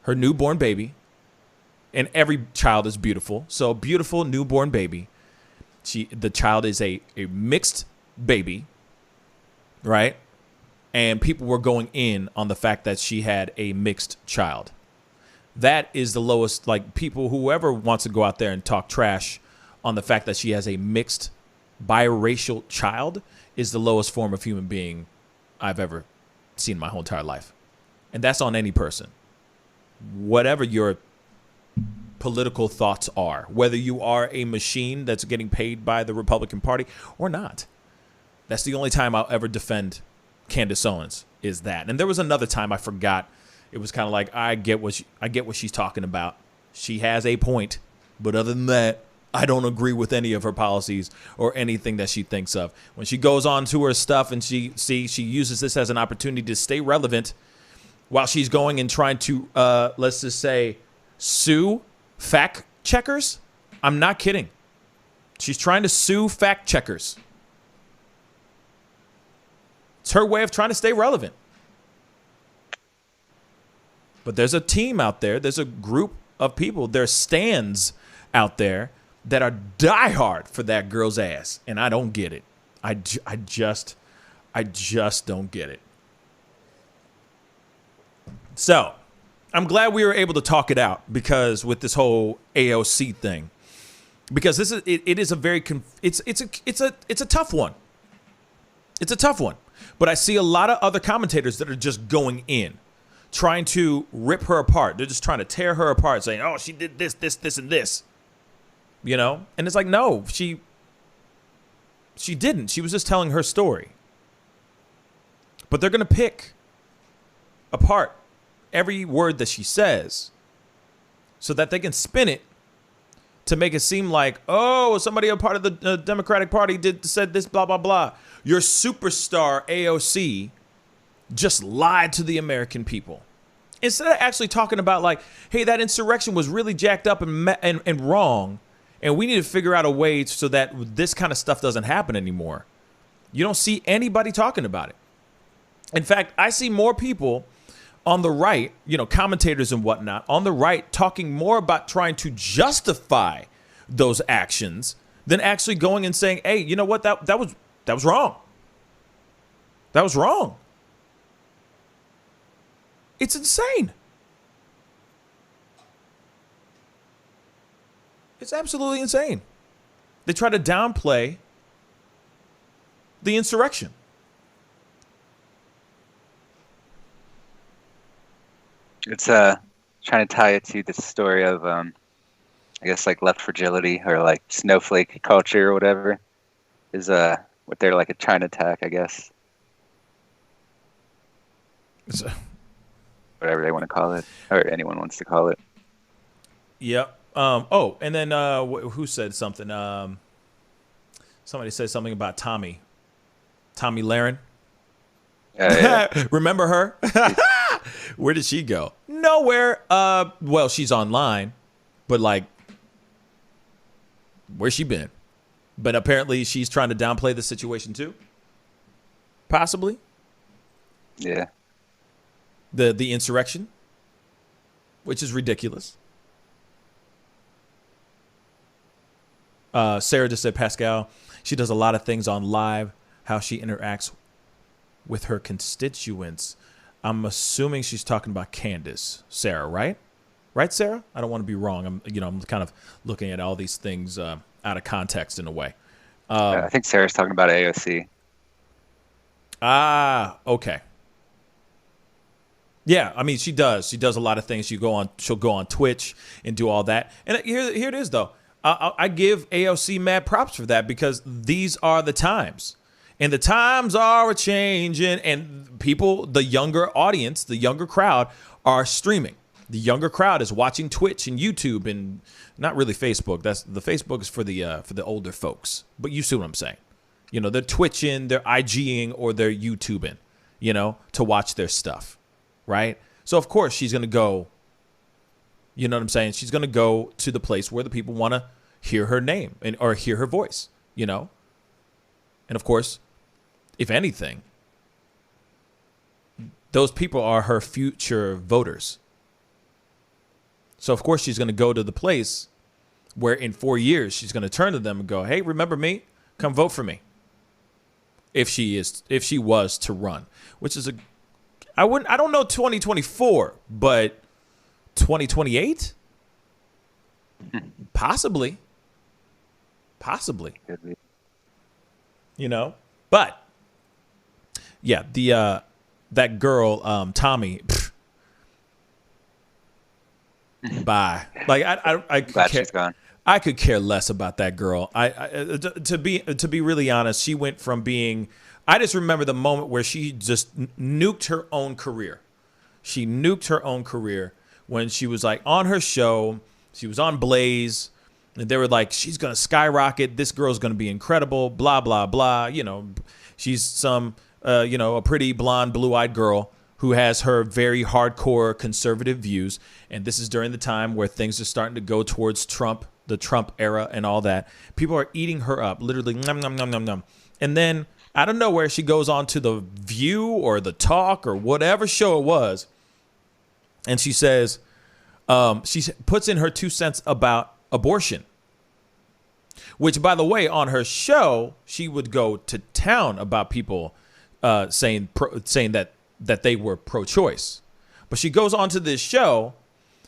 Speaker 8: her newborn baby, and every child is beautiful. So beautiful newborn baby. The child is a mixed baby, right? And people were going in on the fact that she had a mixed child. That is the lowest, like, people, whoever wants to go out there and talk trash on the fact that she has a mixed biracial child is the lowest form of human being I've ever seen in my whole entire life. And that's on any person. Whatever your political thoughts are, whether you are a machine that's getting paid by the Republican Party or not. That's the only time I'll ever defend Candace Owens, is that. And there was another time I forgot. It was kind of like, I get what she's talking about. She has a point, but other than that, I don't agree with any of her policies or anything that she thinks of. When she goes on to her stuff and she uses this as an opportunity to stay relevant while she's going and trying to, let's just say, sue fact checkers. I'm not kidding. She's trying to sue fact checkers. It's her way of trying to stay relevant. But there's a team out there. There's a group of people. There's stands out there that are diehard for that girl's ass. And I don't get it. I just don't get it. So I'm glad we were able to talk it out, because with this whole AOC thing, because it is a very, it's a tough one. It's a tough one. But I see a lot of other commentators that are just going in, trying to rip her apart. They're just trying to tear her apart, saying, oh, she did this, and this. You know? And it's like, no, she She didn't. She was just telling her story. But they're going to pick apart every word that she says so that they can spin it to make it seem like, oh, somebody a part of the Democratic Party said this, blah, blah, blah. Your superstar AOC just lied to the American people. Instead of actually talking about like, hey, that insurrection was really jacked up and wrong, and we need to figure out a way so that this kind of stuff doesn't happen anymore. You don't see anybody talking about it. In fact, I see more people on the right, commentators and whatnot, on the right talking more about trying to justify those actions than actually going and saying, hey, you know what, that was wrong. That was wrong. It's insane. It's absolutely insane. They try to downplay the insurrection.
Speaker 9: It's trying to tie it to the story of I guess like left fragility or like snowflake culture or whatever is what they're like trying to attack, I guess. Whatever they want to call it, or anyone wants to call it.
Speaker 8: Yep. And then who said something? Somebody said something about Tomi Lahren. Remember her? Where did she go? Nowhere. Well, she's online, but like, where's she been? But apparently she's trying to downplay the situation too. Possibly.
Speaker 9: Yeah.
Speaker 8: The insurrection, which is ridiculous. Sarah just said, Pascal, she does a lot of things on live, how she interacts with her constituents. I'm assuming she's talking about Candace, Sarah, right? Right, Sarah? I don't want to be wrong. I'm kind of looking at all these things out of context in a way.
Speaker 9: I think Sarah's talking about AOC.
Speaker 8: Okay. Yeah, I mean, she does. She does a lot of things. She'll go on Twitch and do all that. And here it is, though. I give AOC mad props for that because these are the times. And the times are changing. And people, the younger audience, the younger crowd are streaming. The younger crowd is watching Twitch and YouTube and not really Facebook. The Facebook is for the older folks. But you see what I'm saying. They're Twitching, they're IGing, or they're YouTubing, to watch their stuff. Right? So, of course, she's going to go, you know what I'm saying? She's going to go to the place where the people want to hear her name or hear her voice, And, of course, if anything, those people are her future voters. So, of course, she's going to go to the place where in 4 years she's going to turn to them and go, hey, remember me? Come vote for me. If she was to run, which is I don't know 2024, but 2028? Possibly. But yeah, that girl, Tomi, bye. Like I
Speaker 9: Glad she's gone.
Speaker 8: I could care less about that girl. To be really honest, she went from being. I just remember the moment where she just nuked her own career. She nuked her own career when she was like on her show. She was on Blaze, and they were like, "She's gonna skyrocket. This girl's gonna be incredible." Blah blah blah. She's some a pretty blonde, blue-eyed girl who has her very hardcore conservative views. And this is during the time where things are starting to go towards Trump, the Trump era, and all that. People are eating her up, literally nom nom nom nom nom. And then out of nowhere, she goes on to The View or The Talk or whatever show it was. And she says, she puts in her 2 cents about abortion. Which, by the way, on her show, she would go to town about people saying that they were pro-choice. But she goes on to this show,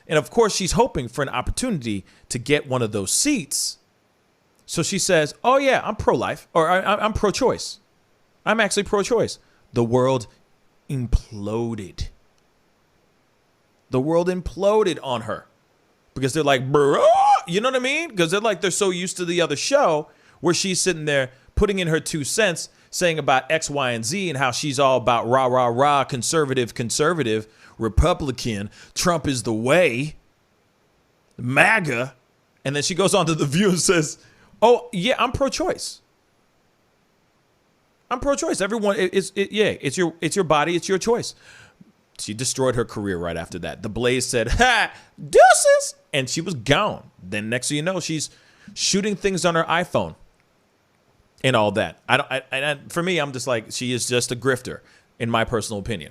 Speaker 8: and of course, she's hoping for an opportunity to get one of those seats. So she says, oh, yeah, I'm pro-life, or I'm pro-choice. I'm actually pro-choice. The world imploded. The world imploded on her because they're like, bro, you know what I mean? Because they're so used to the other show where she's sitting there putting in her 2 cents, saying about X, Y, and Z and how she's all about rah, rah, rah, conservative, Republican, Trump is the way, MAGA. And then she goes on to The View and says, oh, yeah, I'm pro-choice. I'm pro-choice. Everyone, it's your body, it's your choice. She destroyed her career right after that. The Blaze said, ha, deuces, and she was gone. Then next thing you know, she's shooting things on her iPhone and all that. For me, I'm just like, she is just a grifter, in my personal opinion.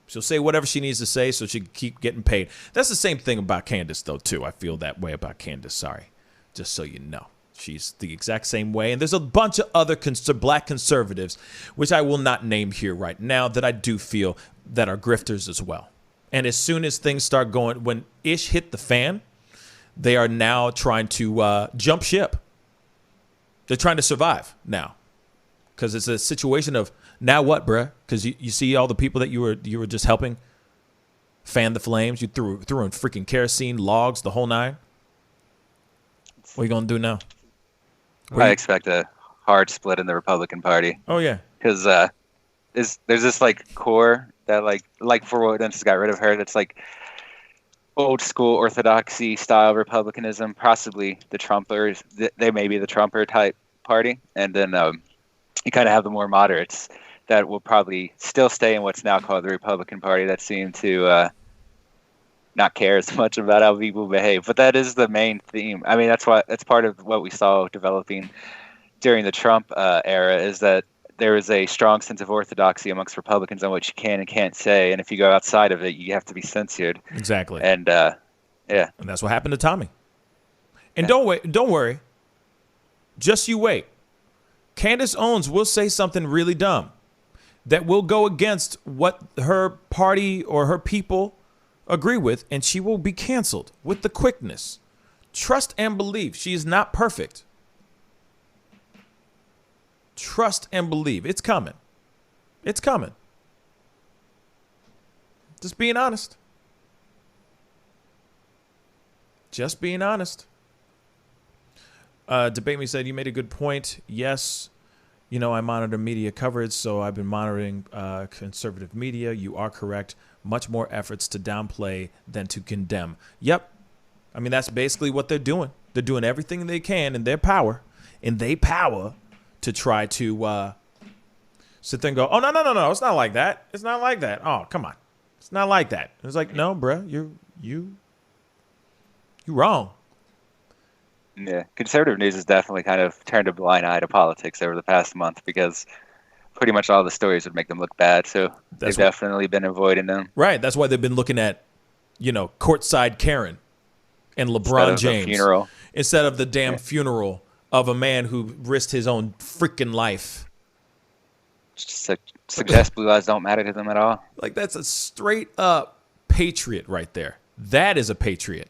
Speaker 8: She'll say whatever she needs to say so she can keep getting paid. That's the same thing about Candace, though, too. I feel that way about Candace. Sorry. Just so you know. She's the exact same way. And there's a bunch of other black conservatives, which I will not name here right now, that I do feel that are grifters as well. And as soon as things start going, when ish hit the fan, they are now trying to jump ship. They're trying to survive now. Because it's a situation of, now what, bruh? Because you see all the people that you were just helping fan the flames. You threw in freaking kerosene, logs, the whole nine. What are you going to do now?
Speaker 9: I expect a hard split in the Republican Party.
Speaker 8: Oh, yeah.
Speaker 9: Because there's this like core that like for what Owens got rid of her, that's like old school orthodoxy style republicanism, possibly the Trumpers. They may be the Trumper type party. And then you kind of have the more moderates that will probably still stay in what's now called the Republican Party, that seem to not care as much about how people behave. But that is the main theme. I mean, that's part of what we saw developing during the Trump era, is that there is a strong sense of orthodoxy amongst Republicans on what you can and can't say. And if you go outside of it, you have to be censored.
Speaker 8: Exactly.
Speaker 9: And yeah.
Speaker 8: And that's what happened to Tommy. And don't worry. Just you wait. Candace Owens will say something really dumb that will go against what her party or her people agree with, and she will be canceled with the quickness. Trust and believe. She is not perfect. Trust and believe. It's coming. It's coming. Just being honest. Just being honest. Debate Me said, you made a good point. Yes. You know, I monitor media coverage, so I've been monitoring conservative media. You are correct. Much more efforts to downplay than to condemn. Yep. I mean, that's basically what they're doing. They're doing everything they can in their power, to try to sit there and go, oh, no. It's not like that. It's not like that. Oh, come on. It's not like that. It's like, no, bruh, you wrong.
Speaker 9: Yeah, conservative news has definitely kind of turned a blind eye to politics over the past month, because pretty much all the stories would make them look bad. So they've definitely been avoiding them.
Speaker 8: Right. That's why they've been looking at, courtside Karen and LeBron James
Speaker 9: funeral.
Speaker 8: Instead of the damn funeral of a man who risked his own freaking life.
Speaker 9: Suggest blue lives don't matter to them at all.
Speaker 8: Like, that's a straight up patriot right there. That is a patriot.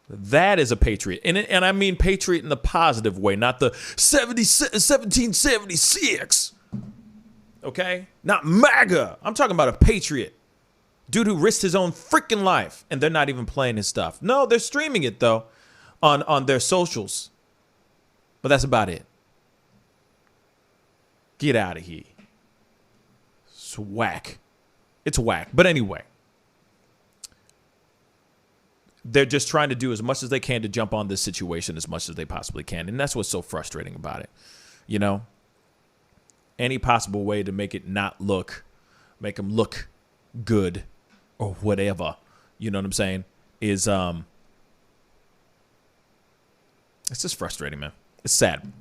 Speaker 8: That is a patriot. And I mean patriot in the positive way, not the 1776. Okay? Not MAGA. I'm talking about a patriot. Dude who risked his own freaking life, and they're not even playing his stuff. No, they're streaming it, though, on their socials. But that's about it. Get out of here. It's whack. It's whack. But anyway. They're just trying to do as much as they can to jump on this situation as much as they possibly can. And that's what's so frustrating about it. Any possible way to make it make them look good or whatever, you know what I'm saying, is, it's just frustrating, man. It's sad.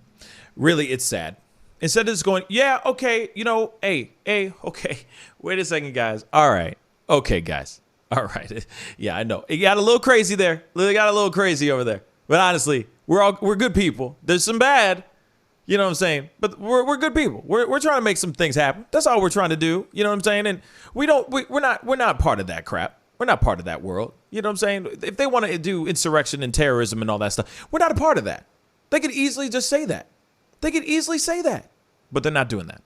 Speaker 8: Really, it's sad. Instead of just going, yeah, okay, hey, okay, wait a second, guys. All right. Okay, guys. All right. Yeah, I know. It got a little crazy there. It got a little crazy over there. But honestly, we're good people. There's some bad, you know what I'm saying? But we're good people. We're trying to make some things happen. That's all we're trying to do. You know what I'm saying? And we're not part of that crap. We're not part of that world. You know what I'm saying? If they want to do insurrection and terrorism and all that stuff, we're not a part of that. They could easily just say that. They could easily say that. But they're not doing that.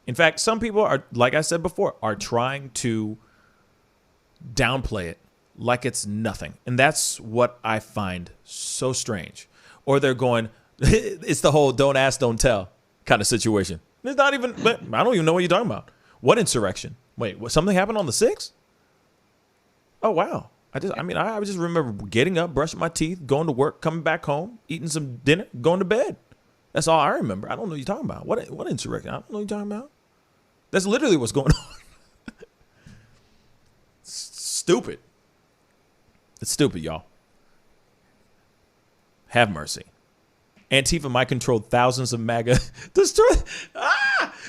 Speaker 8: In fact, some people are, like I said before, are trying to downplay it like it's nothing. And that's what I find so strange. Or they're going, It's the whole don't ask, don't tell kind of situation. It's not even, I don't even know what you're talking about. What insurrection? Wait, something happened on the 6th? Oh, wow. I just remember getting up, brushing my teeth, going to work, coming back home, eating some dinner, going to bed. That's all I remember. I don't know what you're talking about. What insurrection? I don't know what you're talking about. That's literally what's going on. Stupid. It's stupid, y'all. Have mercy. Antifa might control thousands of MAGA.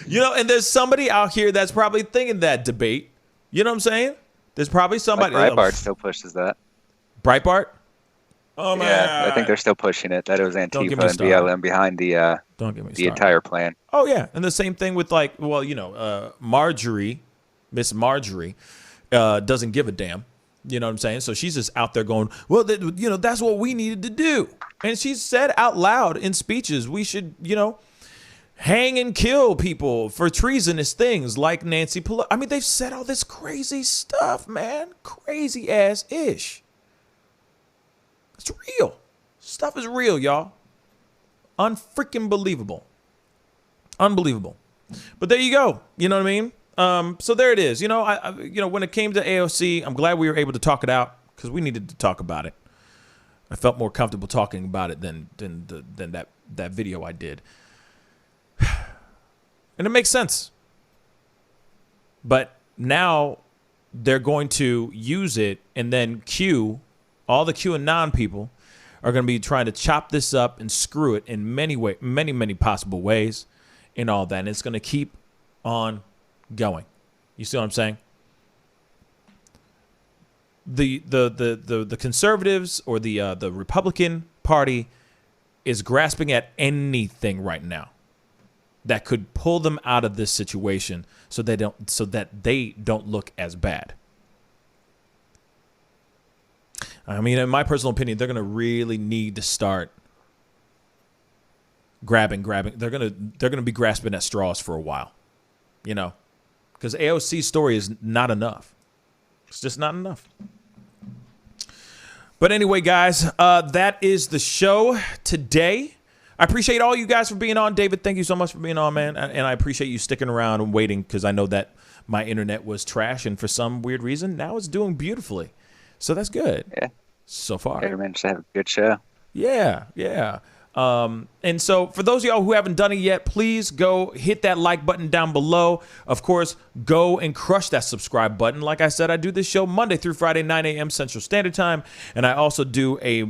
Speaker 8: And there's somebody out here that's probably thinking that debate. You know what I'm saying? There's probably somebody.
Speaker 9: Like Breitbart still pushes that.
Speaker 8: Breitbart? Oh my God.
Speaker 9: I think they're still pushing it. That it was Antifa and BLM behind the entire plan.
Speaker 8: Oh yeah, and the same thing with Marjorie, Miss Marjorie, doesn't give a damn. You know what I'm saying? So she's just out there going, well, that's what we needed to do. And she said out loud in speeches, we should, hang and kill people for treasonous things like Nancy Pelosi. I mean, they've said all this crazy stuff, man. Crazy ass ish. It's real. Stuff is real, y'all. Unfreaking believable. Unbelievable. But there you go. You know what I mean? So there it is. When it came to AOC, I'm glad we were able to talk it out because we needed to talk about it. I felt more comfortable talking about it than that video I did. And it makes sense. But now they're going to use it, and then all the QAnon people are going to be trying to chop this up and screw it in many possible ways and all that. And it's going to keep on going. You see what I'm saying? The conservatives or the Republican Party is grasping at anything right now that could pull them out of this situation so that they don't look as bad. I mean, in my personal opinion, they're going to really need to start grabbing. They're going to be grasping at straws for a while, because AOC's story is not enough. It's just not enough. But anyway, guys, that is the show today. I appreciate all you guys for being on. David, thank you so much for being on, man. And I appreciate you sticking around and waiting because I know that my internet was trash. And for some weird reason, now it's doing beautifully. So that's good.
Speaker 9: Yeah.
Speaker 8: So far.
Speaker 9: Yeah, we managed to have a good show.
Speaker 8: Yeah. And so for those of y'all who haven't done it yet, please go hit that like button down below. Of course, go and crush that subscribe button. Like I said, I do this show Monday through Friday, 9 a.m. Central Standard Time. And I also do a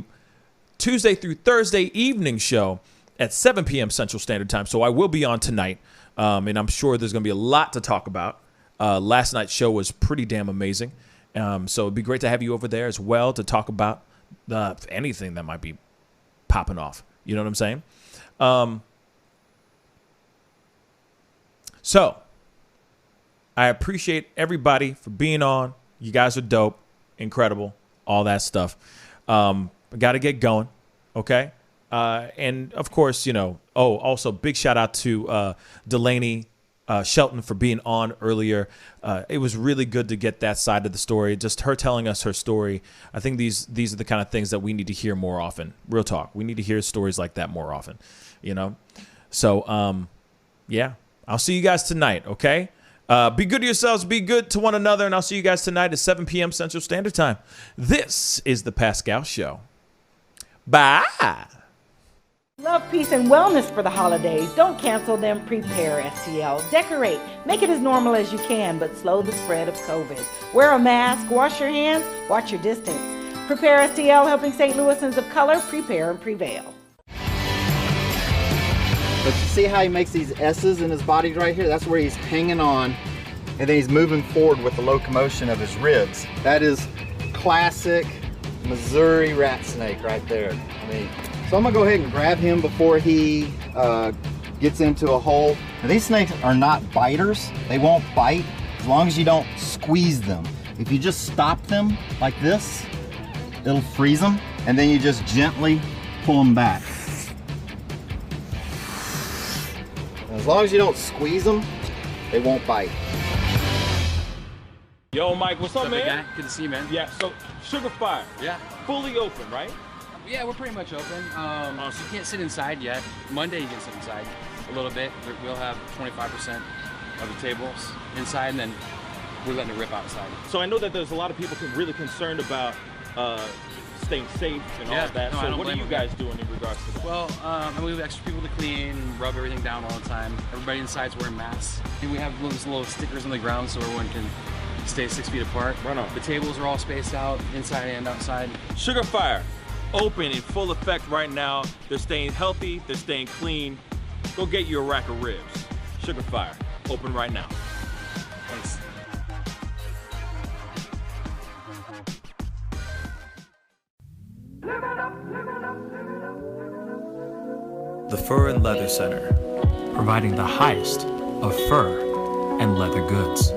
Speaker 8: Tuesday through Thursday evening show at 7 p.m. Central Standard Time. So I will be on tonight. And I'm sure there's going to be a lot to talk about. Last night's show was pretty damn amazing. So it'd be great to have you over there as well to talk about anything that might be popping off. You know what I'm saying? So I appreciate everybody for being on. You guys are dope, incredible, all that stuff. I got to get going. Okay. And of course, also big shout out to Delaney Shelton for being on earlier. It was really good to get that side of the story. Just her telling us her story. I think these are the kind of things that we need to hear more often. Real talk. We need to hear stories like that more often, So, yeah, I'll see you guys tonight. Okay. Be good to yourselves. Be good to one another. And I'll see you guys tonight at 7 p.m. Central Standard Time. This is the Pascal Show. Bye.
Speaker 11: Love, peace, and wellness for the holidays. Don't cancel them. Prepare, STL. Decorate. Make it as normal as you can, but slow the spread of COVID. Wear a mask. Wash your hands. Watch your distance. Prepare, STL, helping St. Louisans of color prepare and prevail.
Speaker 12: But you see how he makes these S's in his body right here? That's where he's hanging on, and then he's moving forward with the locomotion of his ribs. That is classic Missouri rat snake right there. So I'm gonna go ahead and grab him before he gets into a hole. Now, these snakes are not biters. They won't bite as long as you don't squeeze them. If you just stop them like this, it'll freeze them, and then you just gently pull them back. And as long as you don't squeeze them, they won't bite.
Speaker 1: Yo, Mike, what's up, man?
Speaker 13: Big guy? Good to see you, man.
Speaker 1: Yeah, so Sugar Fire.
Speaker 13: Yeah.
Speaker 1: Fully open, right?
Speaker 13: Yeah, we're pretty much open. You can't sit inside yet. Monday you can sit inside a little bit. We'll have 25% of the tables inside, and then we're letting it rip outside.
Speaker 1: So I know that there's a lot of people really concerned about staying safe and all of that.
Speaker 13: No,
Speaker 1: so what are you guys doing in regards to that?
Speaker 13: Well, we have extra people to clean, rub everything down all the time. Everybody inside's wearing masks. And we have those little stickers on the ground so everyone can stay 6 feet apart.
Speaker 1: Right on.
Speaker 13: The tables are all spaced out, inside and outside.
Speaker 1: Sugar Fire, open in full effect right now. They're staying healthy, they're staying clean. Go get you a rack of ribs. Sugar Fire, open right now.
Speaker 13: Thanks.
Speaker 14: The Fur and Leather Center, providing the highest of fur and leather goods.